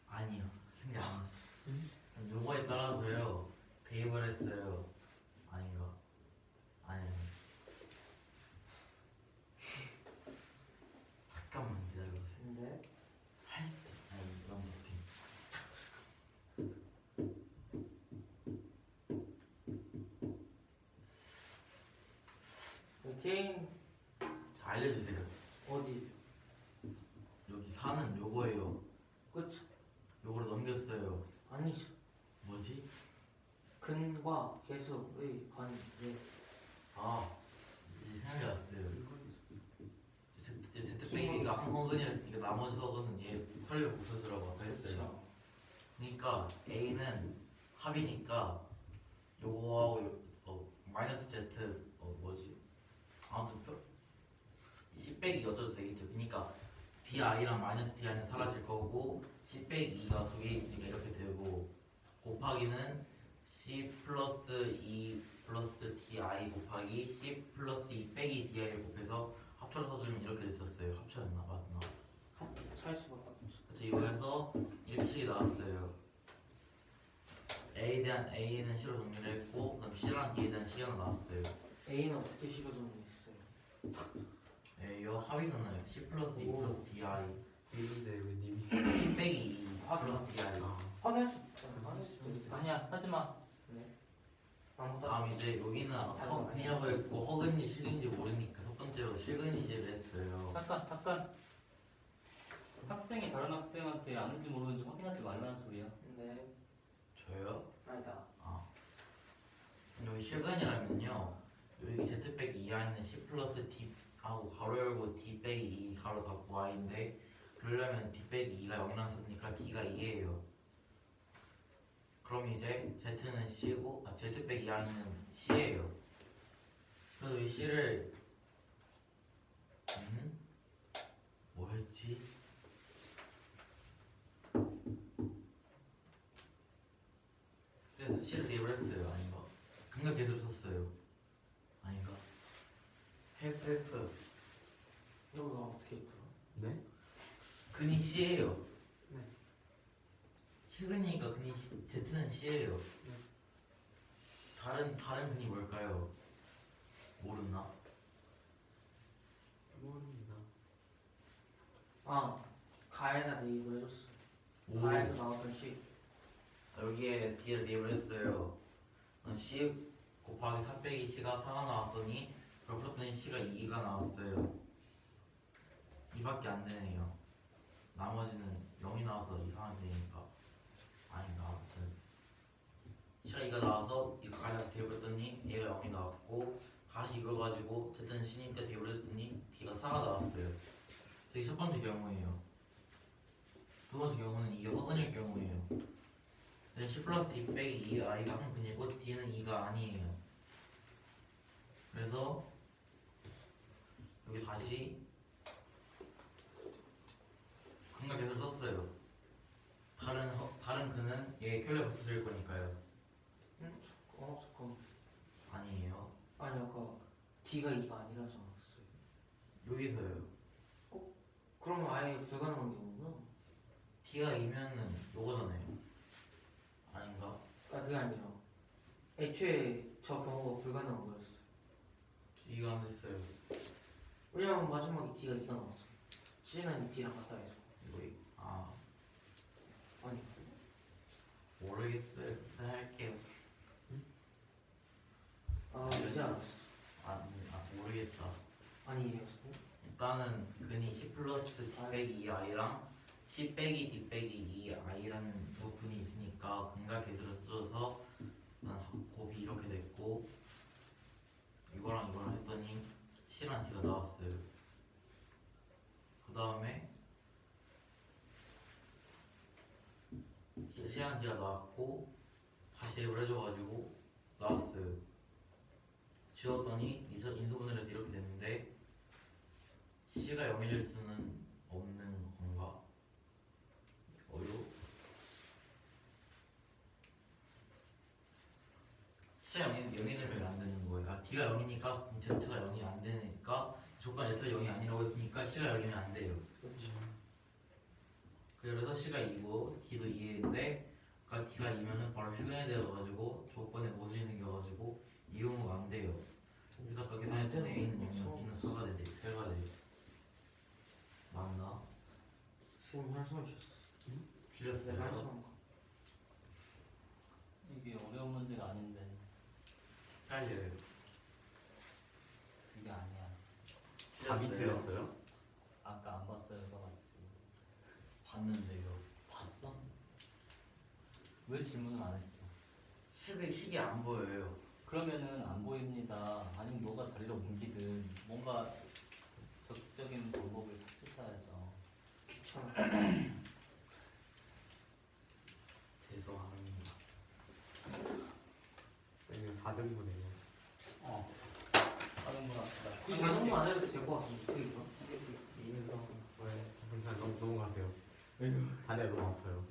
아니요. 생각이 안 났어. 요거에 따라서요. 대입을 했어요. 아닌가? 아니. 잠깐만 기다려보세요.
근데
할 수 있죠. 아니 이건 못해.
화이팅.
자, 알려주세요.
어디?
여기 4는 요거예요.
끝.
요거를 넘겼어요.
아니죠.
뭐지?
근과 계속의 관. 예.
아 이제 생각이 났어요. Z 빼기가 한 허근이라 이거 나머지 허근은 얘 컬리 복수수라고 아까 했어요. 그러니까 A는 합이니까 요거하고 어쩌도 되겠죠. 그러니까 di랑 마이너스 di는 사라질 거고 c 빼기 2가 두 개 있으니까 이렇게 되고 곱하기는 c 플러스 2 플러스 di 곱하기 c 플러스 2 빼기 di를 곱해서 합쳐서 써주면 이렇게 됐었어요. 합쳐였나? 맞나?
살 수밖에 없어.
그래서 이거에서 이렇게 식이 나왔어요. A는 C로 정리를 했고 그다음 C랑 D에 대한 식이 하나 나왔어요.
A는 어떻게 식어 정리했어요?
A요 하위는 C 플러스 2 플러스 DI
이문제 왜 님이?
C 빼기 2 플러스 DI
확인할 수 있잖아. 확인할 수 있어.
아니야 하지마.
아무것도
다음 이제 여기는 허근이라고 했고 허근이 실근인지 모르니까 첫 번째로 실근인지를 했어요.
잠깐. 학생이 다른 학생한테 아는지 모르는지 확인하지 말라는 소리야.
네.
저요?
아니다.
여기 실근이라면요 여기 Z 빼기 2I는 C 플러스 D 하고 가로 열고 D 빼기 2 가로 닫고 I인데 그러려면 D 빼기 2가 0이랑 썼으니까 D가 2예요. 그럼 이제 Z는 C고 Z 빼기 2I는 C예요. 그래서 이 C를 뭐였지? 그래서 C를 대입을 했어요. 아닌가? 근각 계속 썼어요. 아닌가? F
이거 나 어떻게 했더라?
네?
근이 C예요.
네.
실근이니까 근이 Z는 C예요.
네.
다른 근이 뭘까요? 모르나?
모릅니다.
가에다 대입을 해줬어.
오.
가에서 나왔던 식.
여기에 D를 대입을 했어요. C 곱하기 4 빼기 C가 4가 나왔더니 그걸 풀었더니 C가 2가 나왔어요. 2밖에 안 되네요. 나머지는 0이 나와서 이상하게 되니까 아닌가 아무튼 C가 2가 나와서 이거 가에다 대입을 했더니 A가 0이 나왔고 다시 이걸 가지고 Z는 C니까 대입을 했더니 B가 4가 나왔어요. 그래서 이게 첫 번째 경우예요. 두 번째 경우는 이게 허근일 경우예요. C 플러스 D 빼기 2 I가 한 근이고 D는 2가 아니에요. 그래서 여기 다시 근각 계속 썼어요. 다른 근은 얘 켤레 붙여질 거니까요.
잠깐.
아니에요.
아니 아까 D가 2가 아니라서 나왔어요.
여기서요.
그러면 아예 불가능한 경우구나.
D가 2면은 요거잖아요. 아닌가?
그게 아니라 애초에 저 경우가 불가능한 거였어.
이거 안 됐어요.
왜냐면 마지막에 D가 2가 나왔어. C는 D랑 같다 해서. 아니
모르겠어요. 할게요.
이제 알았어.
모르겠다.
아니 이랬어.
일단은 근이 C 플러스 D 빼기 2I랑 C 빼기 D 빼기 2I라는 두 근이 있으니까 근각 계수를 써줘서 일단 곱이 이렇게 됐고 이거랑 했더니 C랑 D가 나왔어요. 그 다음에 C랑 D가 나왔고 다시 대입을 해줘가지고 나왔어요. 지웠더니 인수분해를 해서 이렇게 됐는데 C가 0일 수는 없는 건가? C가 0이 되면 안 되는 거예요. D가 0이니까 Z가 0이 안 되니까 조건 Z가 0이 아니라고 했으니까 C가 0이면 안 돼요. 그래서 C가 2고 D도 2인데 아까 D가 2면은 바로 실근이 되어가지고 조건에 모순이 생겨가지고 이 경우가 안 돼요. 그래서 아까 계산했던 A는 0이면 B는 4가 되지. 4가 되지. 맞나?
쌤 한숨을 쉬었어.
틀렸어요.
내가 한숨 한 거.
이게 어려운 문제가 아닌데
헷갈려요.
그게 아니야.
답이 틀렸어요?
아까 안 봤어요, 이거 맞지?
봤는데요.
봤어? 왜 질문을 안 했어?
식이 안 보여요.
그러면은 안 보입니다. 아니면 너가 자리를 옮기든 뭔가 적극적인 방법을 찾으셔야죠.
귀찮아.
죄송합니다.
이거 4등분이에요.
하는구나.
굳이 자동문 안 해도 될 것 같은데. 그러니까.
민성.
왜? 그냥 넘어가세요. 다리가 너무 아파요.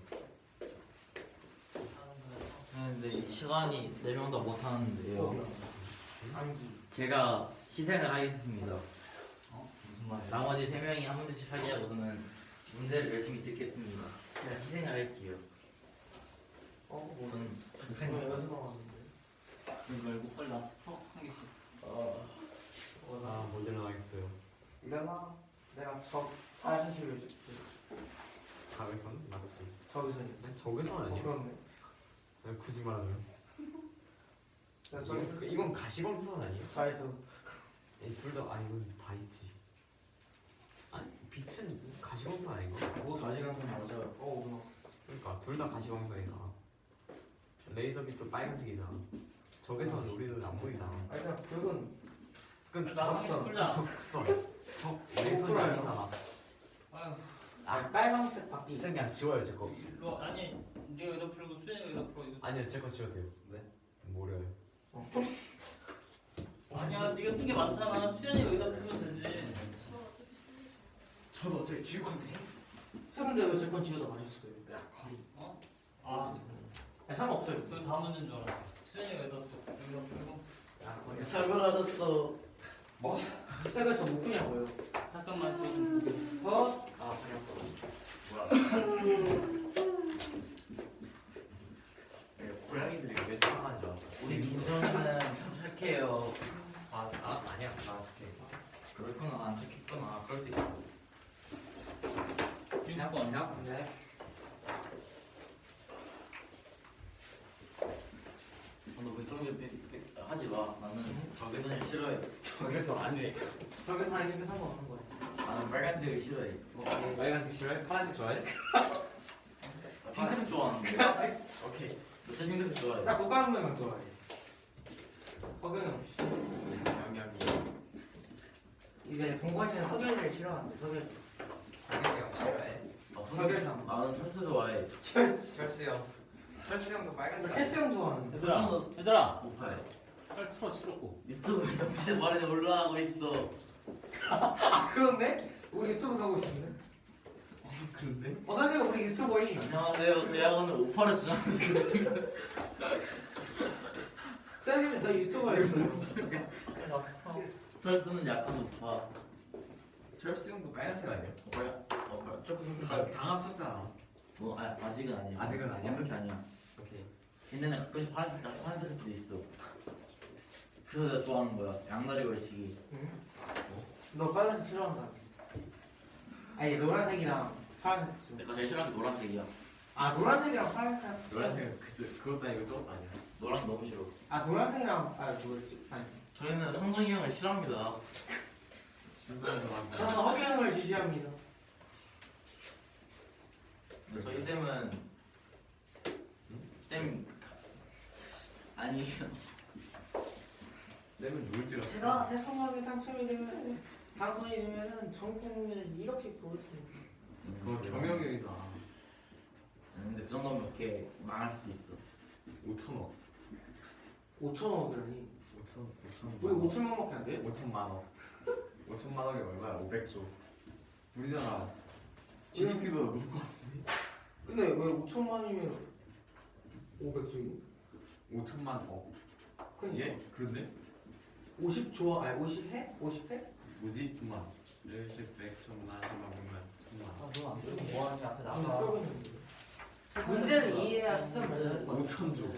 근데 이 시간이 4명 다 못하는데요.
아니지.
제가 희생을 하겠습니다.
무슨 말이야?
나머지 3명이 한 문제씩 하게 하고서는 문제를 열심히 듣겠습니다. 제가 희생을 할게요. 저는
정말 연습 왔는데.
이거 말고 빨리 나서 풀어 한 개씩.
아, 못 일어나겠어요.
이달라. 내가 자연스럽게 해줄게.
자외선? 맞지.
저기서는.
적외선 아니에요?
그렇네.
아니, 굳이 말하면.
내가 저기서
이건 가시광선 아니에요?
자에서
둘 다, 아니, 이건 다 있지. 아니, 빛은 가시광선 아닌가?
뭐 가져간 건 맞아요.
그러니까, 둘 다 가시광선이잖아. 레이저 빛도 빨간색이잖아. 적외선은 우리는 안 보이잖아.
아니 그냥 벽은
그럼
나 한번 풀자.
적선. 레이선이
풀어요.
아니잖아.
아유,
빨간색 바퀴.
쌤 그냥 지워요, 제 거.
일로 와. 아니 네가 여기다 풀고 수현이가 여기다 풀어. 이거.
아니요, 제 거 지워도 돼요.
왜?
모려요.
아니야 네가 쓴 게 많잖아. 수현이가 여기다 풀면 되지.
저 어차피 쓰는
저도 어차피 지울 건데.
근데 왜 제 건 지우다 마셨어요?
어? 아,
아니 상관없어요.
저 다음 문제인 줄 알아. 수현이가 여기다 풀고.
잘 벌어졌어. 뭐? 쌤가 저못 푸냐고요?
잠깐만 저기 좀 보게.
아
고양이들이 왜 참하죠?
우리 민정이는 참 착해요.
아니야, 나 착해.
그렇구나, 안 착했구나. 그럴 수 있어.
생각보다
너왜 그런 게 하지 마. 나는 적외선을 싫어해.
적외선 아니래.
저기서 아니니까 상관없는 거야.
나는 빨간색을 싫어해.
빨간색 싫어해? 파란색 좋아해?
핑크색 좋아하는데.
오케이.
너 핑크색 좋아해.
나 국가문맹만 좋아해. 허경영 씨.
영양이.
이제 동건이는 석열을 싫어하는데 석열.
영양 싫어해?
석열상.
나는 철수 좋아해.
철수 형. 철수 형도 빨간색.
캐스 형 좋아하는데.
얘들아
못해.
빨리 풀어 시끄럽고.
유튜브에 정신 말이 올라가고 있어.
아 그런데? 우리 유튜브 가고 있는데.
그런데?
어차피 우리 유튜버인.
안녕하세요. 저희 학원은 오파를 주장하는 친구입니다.
쌤이 저 유튜버였어요.
나서 풀어.
철수는 약간 오파.
철수 형도 빨간색 아니에요?
오파 조금
당 합쳤잖아.
아직은 아니야.
아직은 아니야?
완벽히 아니야.
오케이.
걔네는 가끔씩 파란색 때도 있어. 그래서 내가 좋아하는 거야. 양다리 걸치기.
너 빨간색 싫어한다. 아니 노란색이랑 파란색 싫어.
내가 제일 싫어하는 게 노란색이야.
아 노란색이랑 파란색.
노란색은 그것도 아니고 저것도 아니야.
노란 너무 싫어.
아 노란색이랑 뭐였지? 아니.
저희는 상동이 형을 싫어합니다.
심상도
저는 허경영을 지지합니다.
근데 저희 쌤은 쌤 아니에요.
쌤은 누굴 찍었어?
제가 대통령에 당첨이 되면 당선이 되면은 전 국민을 1억씩 보겠습니다.
그거 경영이잖아.
근데 그 정도면 이렇게 망할 수도 있어.
5천원.
5천 원이라니.
5천.
우리 5천만 원밖에 안 돼?
5천만 원. 5천만 원이 얼마야? 500조. 우리나라 GDP보다 높을 것 같은데.
근데 왜 5천만이면 500조이?
5천만
그니까
예? 그런데?
50조 아니 50회? 50회?
뭐지? 천만. 10, 100, 천만, 천만, 백만, 천만.
너안 풀고 뭐하니 앞에
아,
나가.
쓰고 있는데. 문제를 이해해야 시험을 될 거야.
5천조.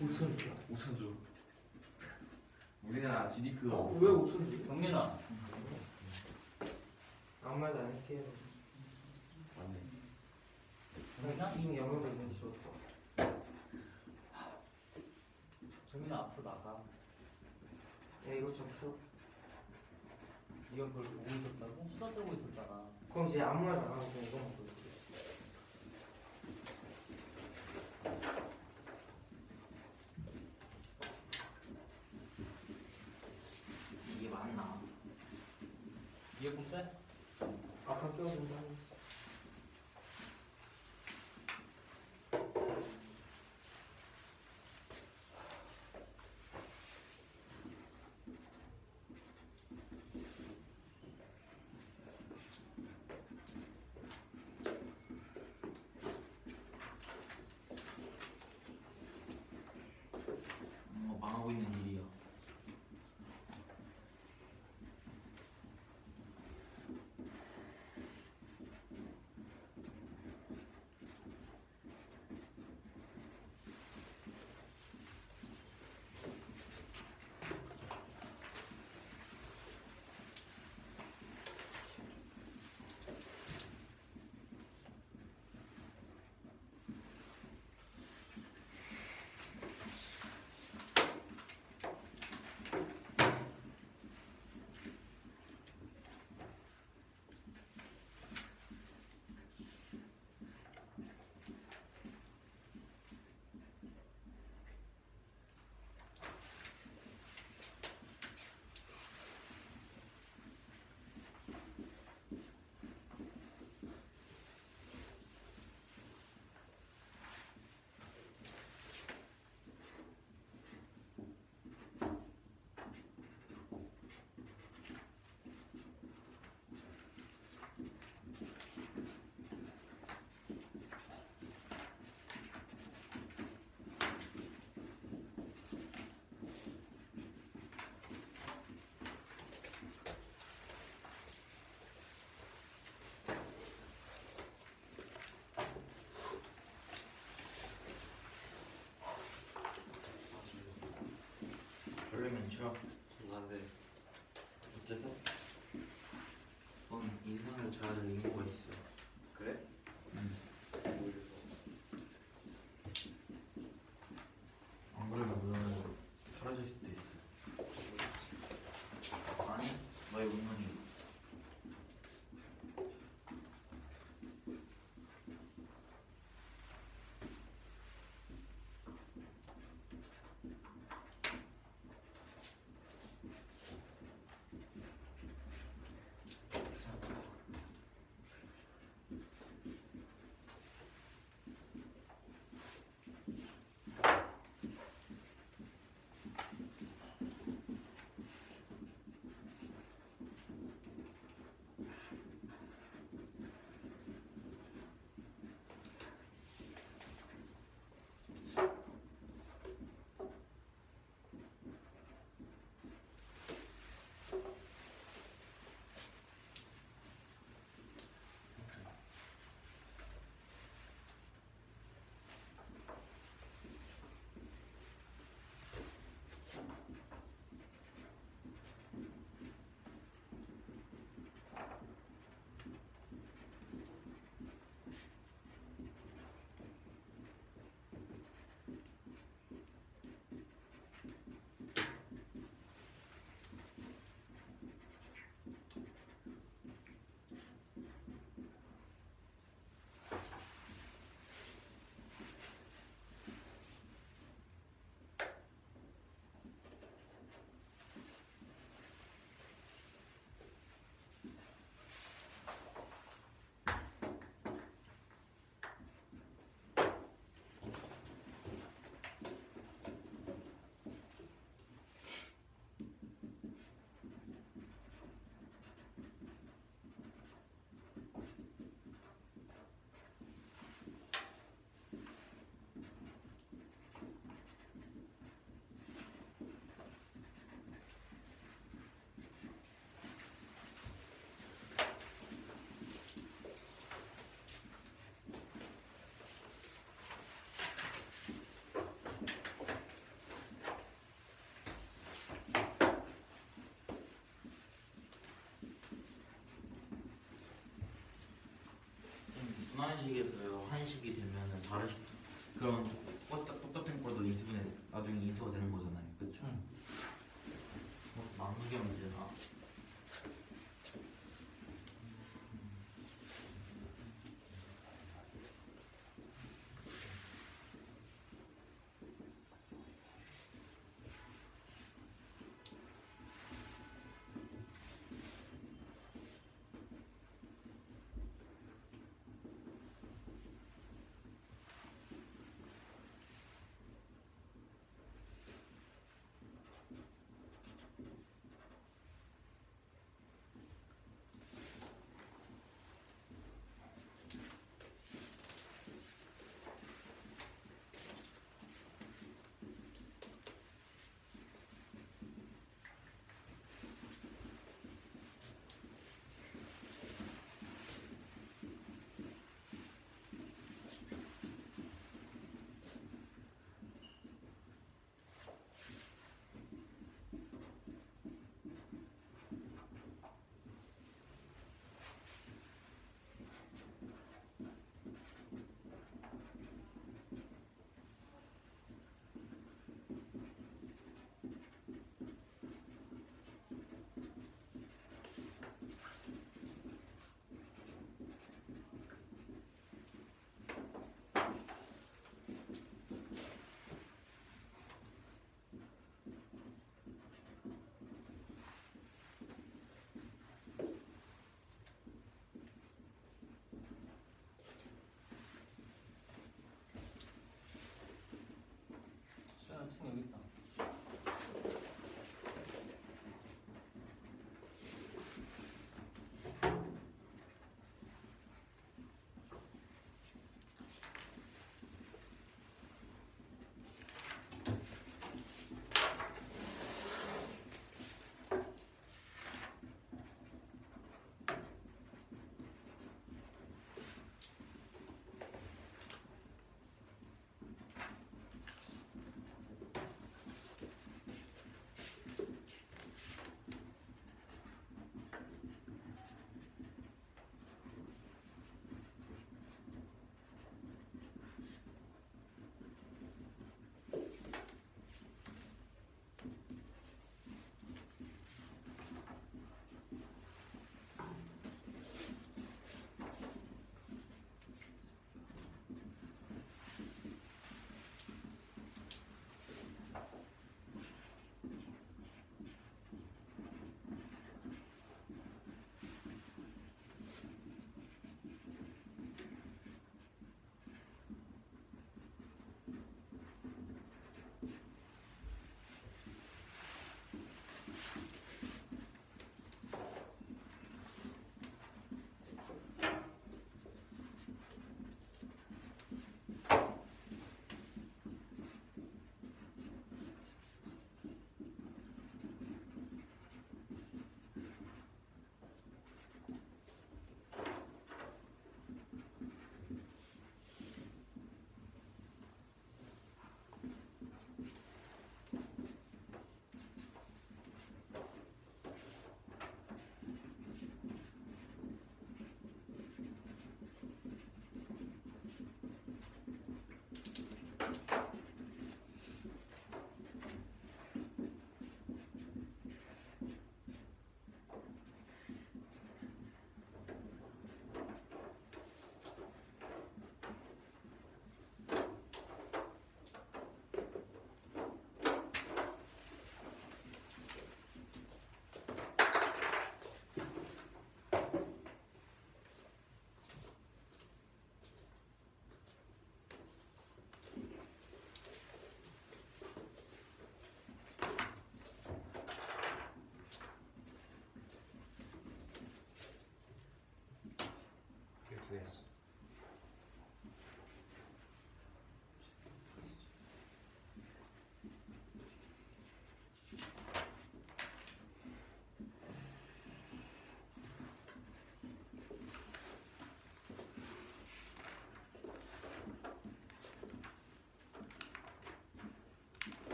5천조.
5천조. 우리나라 GDP가
왜 5천조?
경민아.
아무 말도 안 할게요.
맞네.
경민아?
이미 영역을 이미 지웠어.
경민아 앞으로 나가.
야 이거 좀 풀어.
네가 그걸 보고 있었다고? 수다 떨고 있었잖아.
그럼 이제 아무 말도 안 하고 그냥 이거만 보여줄게.
이게 맞나?
이해 좀 빼?
아까 껴준다.
당하고 있는 일이야. 졸리면 쉬어.
안돼.
어때서? 인상을 잘할 의무가 있어.
그래?
안 그러면 너 사라질 수도 있어. 아니, 너의 운명이. 순환식에서요 한식이 되면은 다르식 그런 똑같은 거도 인수분해 나중에 인수가 되는 거잖아요, 그렇죠? 나누기 하면 되나?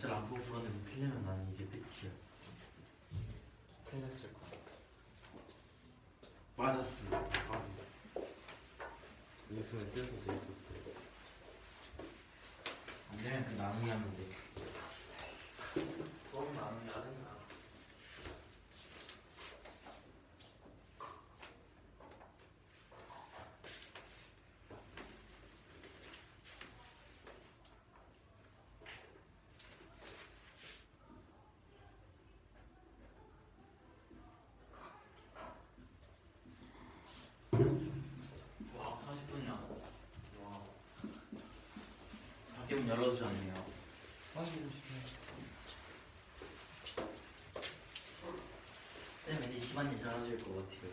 갑자기 안 보고 풀었는데 틀리면 난 이제 끝이야.
틀렸을 거야.
맞았어.
인수는 틀려서 재밌었어.
안 되면 그 나누기 하면 돼.
그럼 나는 야된다.
와 40분이야. 와. 밖에 문 열어주셨네요.
확인 좀 시켜요.
쌤 왠지 집안일 잘하실 것 같아요.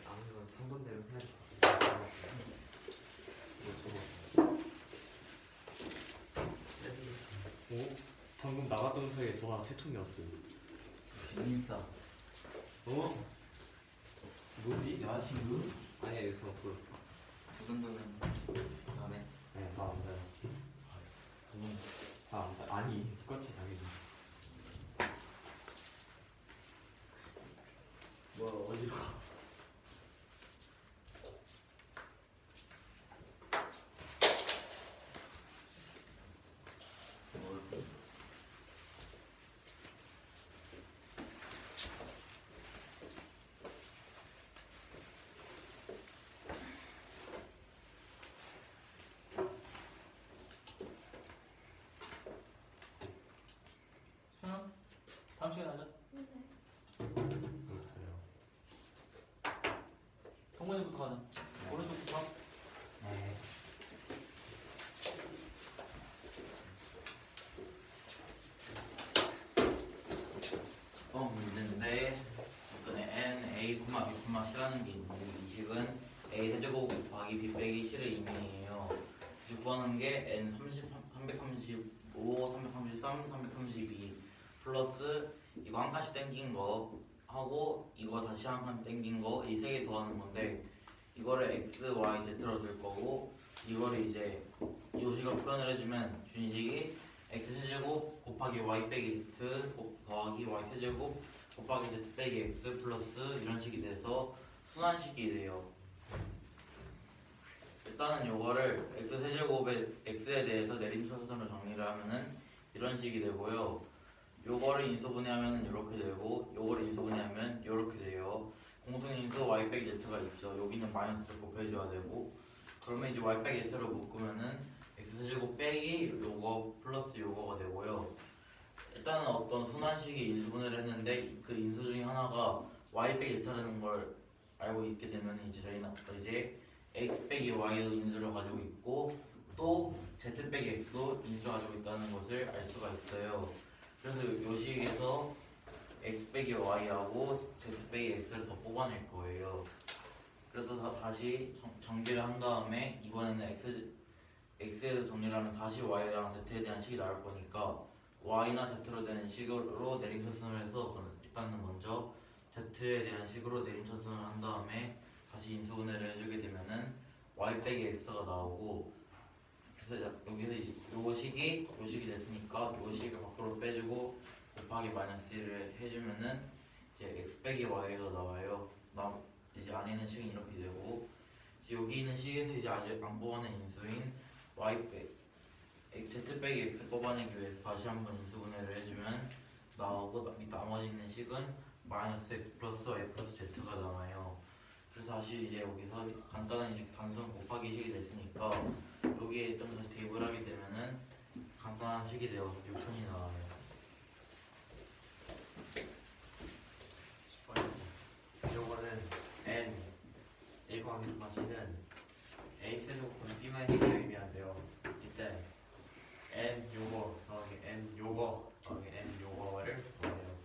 남은 건 3분대로 해야 돼.
오? 방금 나갔던 사이에 저와 세 통이었어요.
재밌어.
어? 뭐지?
여자친구?
아니야 여기서 그
그 정도는 안해.
네, 다 남자야. 다 남자. 아니, 그렇지 당연히.
뭐야 어디로 가? 뭐지?
수능? 다음 시간에 하자.
네.
그렇대요.
동문이부터 가자. 오른쪽부터.
네. 문제인데 어떤 n a, b, c라는 게 있는데 이 식은 a 세제곱 곱하기 b 빼기 c를 의미해요. 즉 구하는 게 n 335, 333, 332 플러스 이거 한 칸씩 땡긴 거 하고 이거 다시 한 칸 땡긴 거 이 세 개 더하는 건데 이거를 x, y, z로 들 거고 이거를 이제 요식으로 표현을 해주면 준식이 x 세제곱 곱하기 y 빼기 z 더하기 y 세제곱 곱하기 z 빼기 x 플러스 이런 식이 돼서 순환식이 돼요. 일단은 요거를 x 세제곱에 x에 대해서 내림차순으로 정리를 하면은 이런 식이 되고요. 요거를 인수분해하면 이렇게 되고 요거를 인수분해하면 이렇게 돼요. 공통인수 y 빼기 z가 있죠. 여기는 마이너스를 곱해줘야 되고 그러면 이제 y 빼기 z를 묶으면은 x제곱 빼기 요거 플러스 요거가 되고요. 일단은 어떤 순환식의 인수분해를 했는데 그 인수 중에 하나가 y 빼기 z라는 걸 알고 있게 되면 이제 저희는 이제 x 빼기 y도 인수를 가지고 있고 또 z 빼기 x도 인수를 가지고 있다는 것을 알 수가 있어요. 그래서 요 식에서 x 빼기 y하고 z 빼기 x를 더 뽑아낼 거예요. 그래서 다시 정비를 한 다음에 이번에는 x에 대해서 정리를 하면 다시 y랑 z에 대한 식이 나올 거니까 y나 z로 되는 식으로 내림차순을 해서 일단은 먼저 z에 대한 식으로 내림차순을 한 다음에 다시 인수분해를 해주게 되면은 y 빼기 x가 나오고 그래서 여기서 이제 요 식이 됐으니까 요 식을 밖으로 빼주고 곱하기 마이너스 1을 해주면은 이제 x 빼기 y가 나와요. 이제 안에 있는 식은 이렇게 되고 이제 여기 있는 식에서 이제 아직 안 뽑아낸 인수인 z 빼기 x 뽑아내기 위해서 다시 한번 인수분해를 해주면 나오고 나머지 있는 식은 마이너스 x 플러스 y 플러스 z가 나와요. 그래서 다시 이제 여기서 간단한 식 단순 곱하기 식이 됐으니까 여기에 좀 다시 대입을 하게 되면은 간단한 식이 되어서 6천이 나와요.
요거는 n a 곱하기 마시는 a 세제곱 곱하기 b 마이너스 를 의미한대요. 이때 n 요거 더하기 n 요거 더하기 n 요거를 구해요.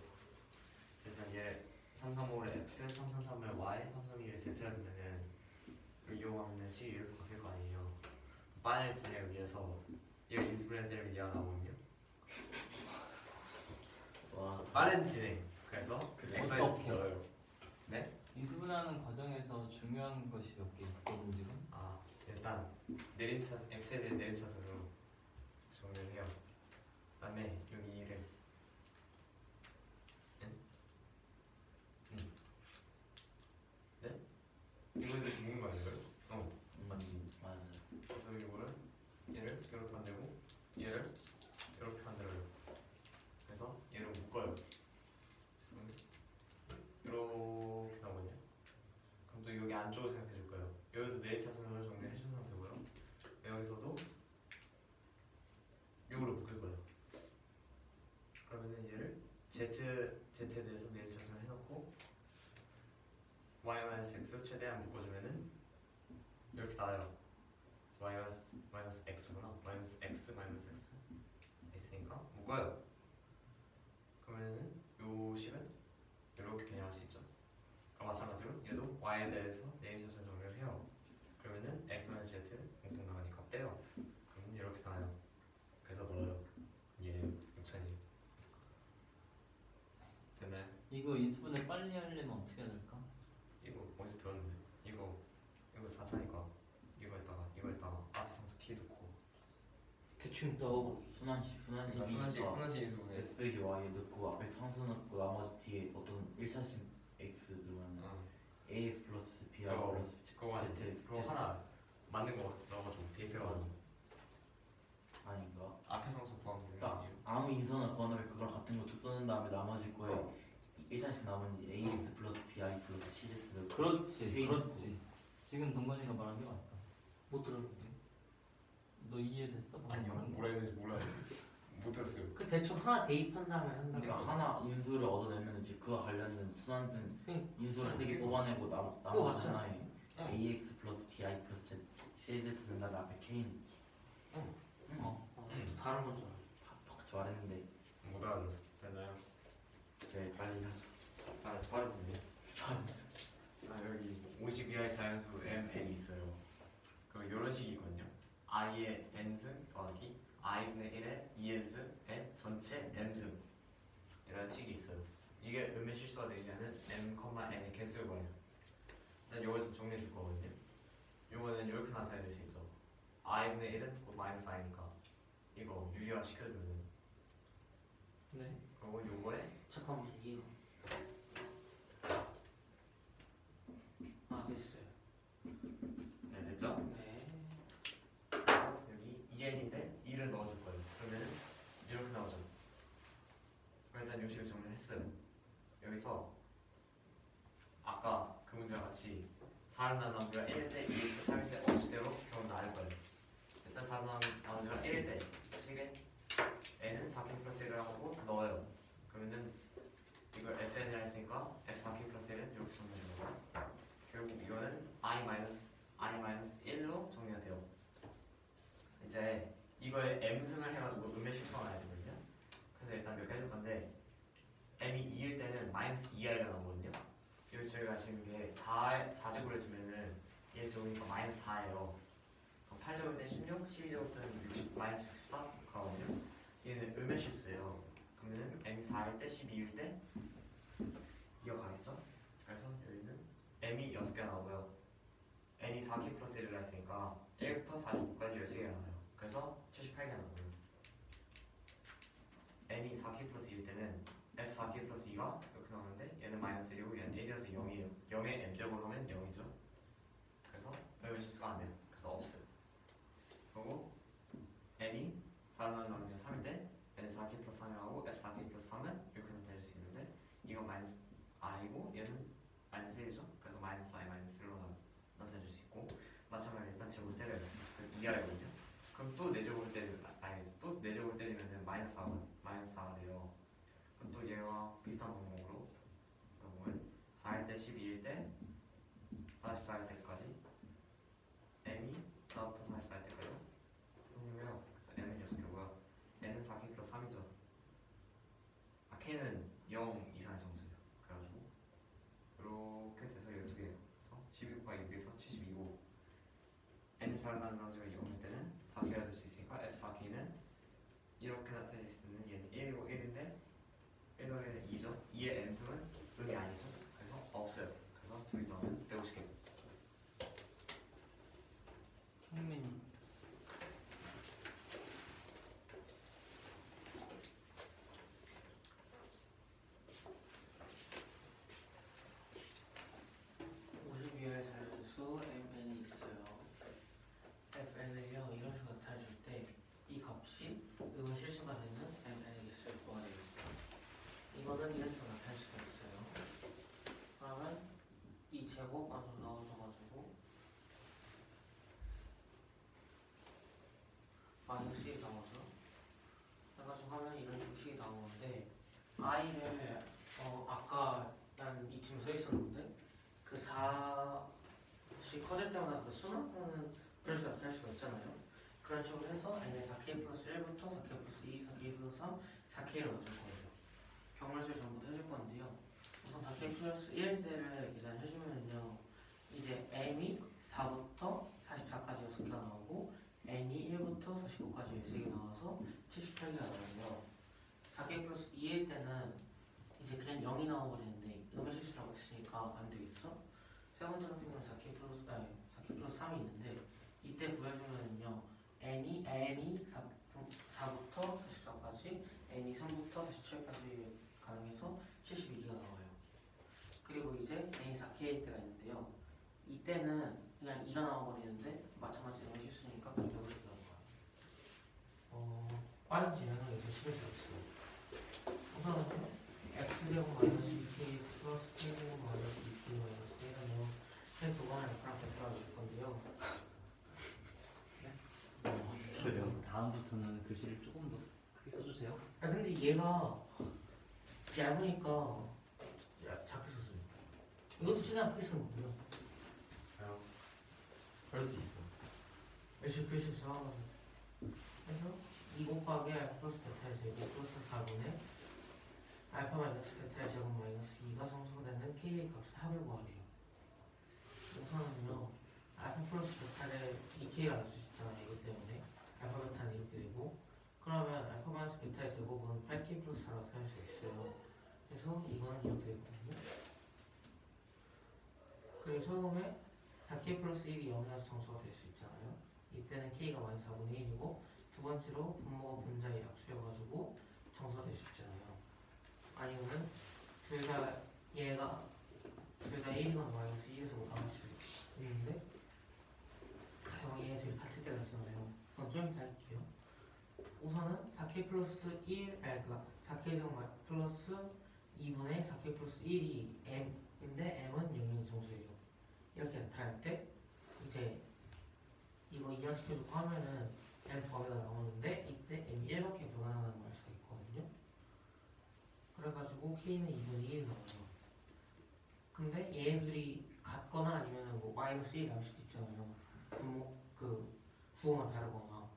그래서 얘 335를 x, 333을 y, 332를 z라 두면은 이용하면 식이 이렇게 바뀔 거 아니에요. 빠를 진행을 위해서 이걸 인수분해 때문에 얘가 나오거든요.
와
빠른 진행. 그래서
그래?
x에
오케이.
넣어요. 네?
인수분해하는 과정에서 중요한 것이 몇 개 있거든 지금.
아 일단 내림차순 x에 대한 내림차순으로 정리를 해요. 그다음에 여기 2를 네? 이거에도 죽는 거 아닌가요? 맞지.
맞아.
그래서 이거를 얘를 이렇게 만들고 얘를 이렇게 만들어요. 그래서 얘를 묶어요. 이렇게 나오거든요. 그럼 또 여기 안쪽을 생각해 줄 거예요. 여기서 네 차순으로 정리해 준 상태고요. 여기서도 이거를 묶을 거예요. 그러면은 얘를 z에 대해서 네 차순을 해놓고 y-x 최대한 묶어주면은 이렇게 나와요. 마이너스 x구나. 마이너스 x 있으니까 묶어요. 그러면은 요 식은 이렇게 변형할 수 있죠. 그럼 마찬가지로 얘도 y에 대해서 네임샷을 정리를 해요. 그러면은 x-z 공통 나가니까 빼요. 그러면 이렇게 나와요. 그래서 넣어요. 얘 6천이 됐나요?
이거 인수분해 빨리 하려면 어떻게 해야 될까?
이거 어디서 배웠는데? 이거 4차니까 이거 했다가 앞에 상수 p 넣고
대충 넣어.
순환식 인수분해.
x 빼기 y 넣고 앞에 상수 넣고 나머지 뒤에 어떤 1차식 x 넣으면 ax 플러스 by
그거
플러스 z
그거 하나 맞는 거 넣어가지고 대입해가지고
아닌가?
앞에 상수 구하면 되는 거
그러니까
아니에요?
아무 인선을 구하면 그걸 같은 거 쭉 써낸 다음에 나머지 거에 1차식 남은 이제 ax 플러스 by 플러스 cz 넣고
그렇지,
페인
그렇지. 지금 동건이가 말한 게 맞다.
못 들었는데.
너 이해됐어? 방금
아니요.
말한 거?
뭐라 했는지 몰라요. 못 들었어요.
그 대충 하나 대입한 다음에 한다고.
그러니까 하나 인수를 얻어내면 이제 그와 관련된 순환된 인수를 3개 뽑아내고
그거
나머지
맞잖아.
하나에 ax 플러스 by 플러스 cz 넣은 다음에 앞에 k는
다른 거죠.
말했는데
못 알아들었어. 됐나요?
그래 빨리 하자.
빠르지. 여기 52의 자연수 mn 있어요. 그 이런 식이거든요. i의 n승 더하기 i분의 1의 2n승의 전체 m승 이런 식이 있어요. 이게 음의 실수가 되려면 m, n의 개수를 구해요. 일단 이걸 좀 정리해 줄 거거든요. 이거는 이렇게 나타낼 수 있죠. i분의 1은 곧 마이너스 i니까 이거 유리화 시켜주면은
네.
그리고 요거에
잠깐만 이거. 아 됐어요.
네, 됐죠?
네.
여기 2n인데 2를 넣어줄 거예요. 그러면은 이렇게 나오죠. 그럼 일단 요식을 정리했어요. 여기서 아까 그 문제와 같이 살아난 남자가 1일 때, 2일 때, 3일 때 없을 때로 경우 나올 거예요. 일단 살아난 남자가 1일 때 식에 n은 4k 플러스 1을 하고 넣어요. 그러면은 이걸 fn을 했으니까 f4k 플러스 1은 이렇게 정리되는 거고 결국 이거는 i-1로 정리가 돼요. 이제 이거에 m승을 해가지고 음의 실수가 나야 되거든요. 그래서 일단 몇 개 해줄 건데 m이 2일 때는 마이너스 2i가 나오거든요. 여기 저희가 지금 이게 4제곱 해주면은 얘 적으니까 마이너스 4예요. 8제곱 때 16, 12제곱 때는 60, 마이너스 64 가거든요. 얘는 음의 실수예요. 그러면은 m이 4일 때, 12일 때 이어가겠죠? 그래서 여기는 m이 6개가 나오고요. n이 4k 플러스 1을 했으니까 1부터 49까지 13개가 나와요. 그래서 78개가 나오고요. n이 4k 플러스 1일 때는 f4k 플러스 2가 이렇게 나오는데 얘는 마이너스 1이고 얘는 1이어서 0이에요. 0에 m제곱을 하면 0이죠. 그래서 음의 실수가 안 돼요. 그래서 없어요. 그리고 n이 살아나는 남자 3일 때 n은 4k 플러스 3이라고 f4k 플러스 3은 이렇게 나타낼 수 있는데 이건 마이너스 i고 얘는 마이너스 1이죠. 그래서 마이너스 i 마이너스 1로 나타낼 수 있고 마찬가지로 일단 제곱을 때려요. 그럼 2r이거든요. 그럼 또 4제곱을 또 4제곱을 때리면은 마이너스 4가 돼요. 그럼 또 얘와 비슷한 방법으로 보면 4일 때 12일 때 44일 때까지 m이 4부터 44일 때까지 형용해요. 그래서 m은 6개고요. n은 4k 플러스 3이죠. k는 0 이상의 정수예요. 그래가지고 이렇게 돼서 12개예요. 그래서 12 곱하기 6에서 72고 n이 살아나는 남자가 0일 때는 4k가 될 수 있으니까 f4k는 이렇게 나타낼 수 있는 얘는 1이고 1인데 1 더하기는 2죠. 2의 m승은 음이 아니죠. 그래서 없어요. 그래서 둘이 더하면 150개.
이거는 이런 식으로 나타낼 수가 있어요. 그러면 이 제곱 안으로 넣어줘가지고 마이너스 1이 나오죠. 해가지고 하면 이런 식이 나오는데 i를 아까 난 이쯤에 써 있었는데 그 4씩 커질 때마다 그 수능은 그런 식으로 나타낼 수가 있잖아요. 그런 식으로 해서 n의 4k 플러스 1부터 4k 플러스 2, 4k 플러스 3, 4k를 맞출 거예요. 경mal수를 전부 다 해줄 건데요. 우선 4k 플러스 1대를 계산해주면요. 이제 m이 4부터 44까지 6개가 나오고 n이 1부터 49까지 13개 나와서 78개가 나오고요. 4k 플러스 2일 때는 이제 그냥 0이 나와버리는데 음의 실수라고 했으니까 안 되겠죠? 세 번째 같은 경우는 4k 플러스 3이 있는데 이때 구해주면요. n이 4부터 44까지 n이 3부터 47까지 가능해서 72개가 나와요. 그리고 이제 n이 4k일 때가 있는데요. 이때는 그냥 2가 나와버리는데 마찬가지로 음의 실수니까 그냥 150이 나올 거예요. 빠른 진행을 이제 심을 수 있어요. 우선은 x제곱 마이너스 2kx 플러스 k제곱 마이너스 2k 마이너스 1은요 두 번을 F랑 베트가 줄 건데요.
저요.
다음부터는 글씨를 조금 더 크게 써주세요.
아 근데 얘가 얇으니까 작게 썼어요. 이것도 최대한 크게 쓴 거고요.
그럴 수 있어.
열심히 글씨 적어가지고 그래서 2 곱하기 알파 플러스 베타의 제곱 플러스 4분의 알파 마이너스 베타의 제곱 마이너스 2가 성소되는 k의 값을 합을 구하래요. 우선은요 알파 플러스 베타를 2k라고 할 수 있잖아요. 이것 때문에 알파 베타는 이렇게 되고 그러면 알파 마이너스 베타의 제곱은 8k 플러스 4라고 할 수 있어요. 그래서 이거는 이렇게 되거든요. 그리고 처음에 4k 플러스 1이 0이라서 정수가 될 수 있잖아요. 이때는 k가 마이너스 4분의 1이고 두 번째로 분모가 분자의 약수여가지고 정수가 될 수 있잖아요. 아니면은 둘 다 1이거나 마이너스 1에서 뭐 나올 수 있는데 얘 둘이 같을 때가 있잖아요. 그건 좀 이따 할게요. 우선은 4k 플러스 1, 그러니까 4k 제곱 플러스 2분의 4k 플러스 1이 m인데 m은 0이 정수예요. 이렇게 나타날 때 이제 이거 이항시켜주고 하면은 m 범위가 나오는데 이때 m이 1밖에 불가능하다는 말 수가 있거든요. 그래가지고 k는 2분의 1이 나와요. 근데 얘들이 같거나 아니면은 뭐 마이너스 1이 나올 수도 있잖아요. 부호만 다르거나.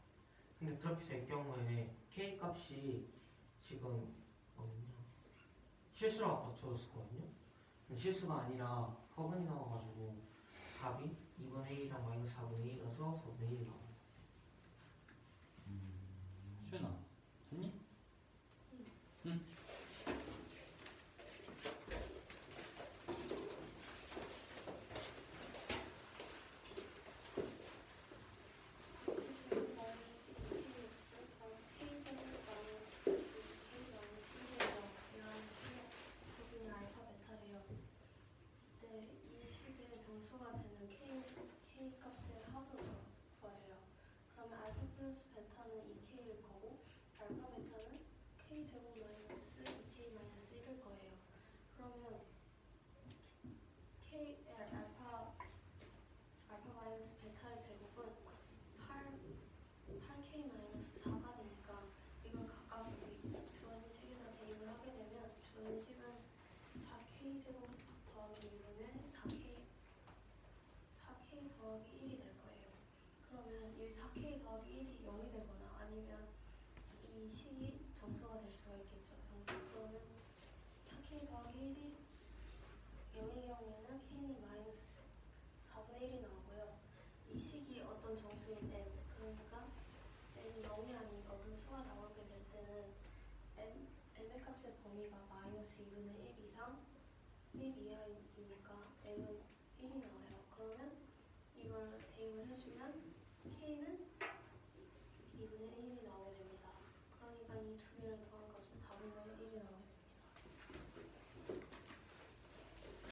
근데 그렇게 될 경우에 k 값이 지금 실수라고 아까 적었었거든요. 근데 실수가 아니라 허근이 나와가지고 답이 2분의 1이랑 마이너스 4분의 1이라서 4분의 1이 나와요.
수연아, 됐니? 응.
x제곱 마이너스 2kx 더하기 k제곱 마이너스 2k 마이너스 1이에요. 이런 식의 수분이 알파 베타래요. 이때 이 식의 정수가 되는 k 값의 합을 구해요. 그러면 알파 플러스 베타는 2k일 거고 알파 베타는 k제곱 마이너스 2k 마이너스 1일 거예요. 그러면 알파 마이너스 베타의 제곱은 8k 마이너스 4가 되니까 이걸 각각 주어진 식에다 대입을 하게 되면 주어진 식은 4k 제곱 더하기 2분의 4k 더하기 1이 될 거예요. 그러면 이 4k 더하기 1이 0이 되거나 아니면 이 식이 정수가 될 수가 있겠죠. 그러면 4k 더하기 1이 0의 경우에는 k는 마이너스 4분의 1이 나오고요. 이 식이 어떤 정수일 때 그러니까 m이 0이 아닌 어떤 수가 나오게 될 때는 m의 값의 범위가 마이너스 2분의 1 이상 1 이하이니까 m은 1이 나와요. 그러면 이걸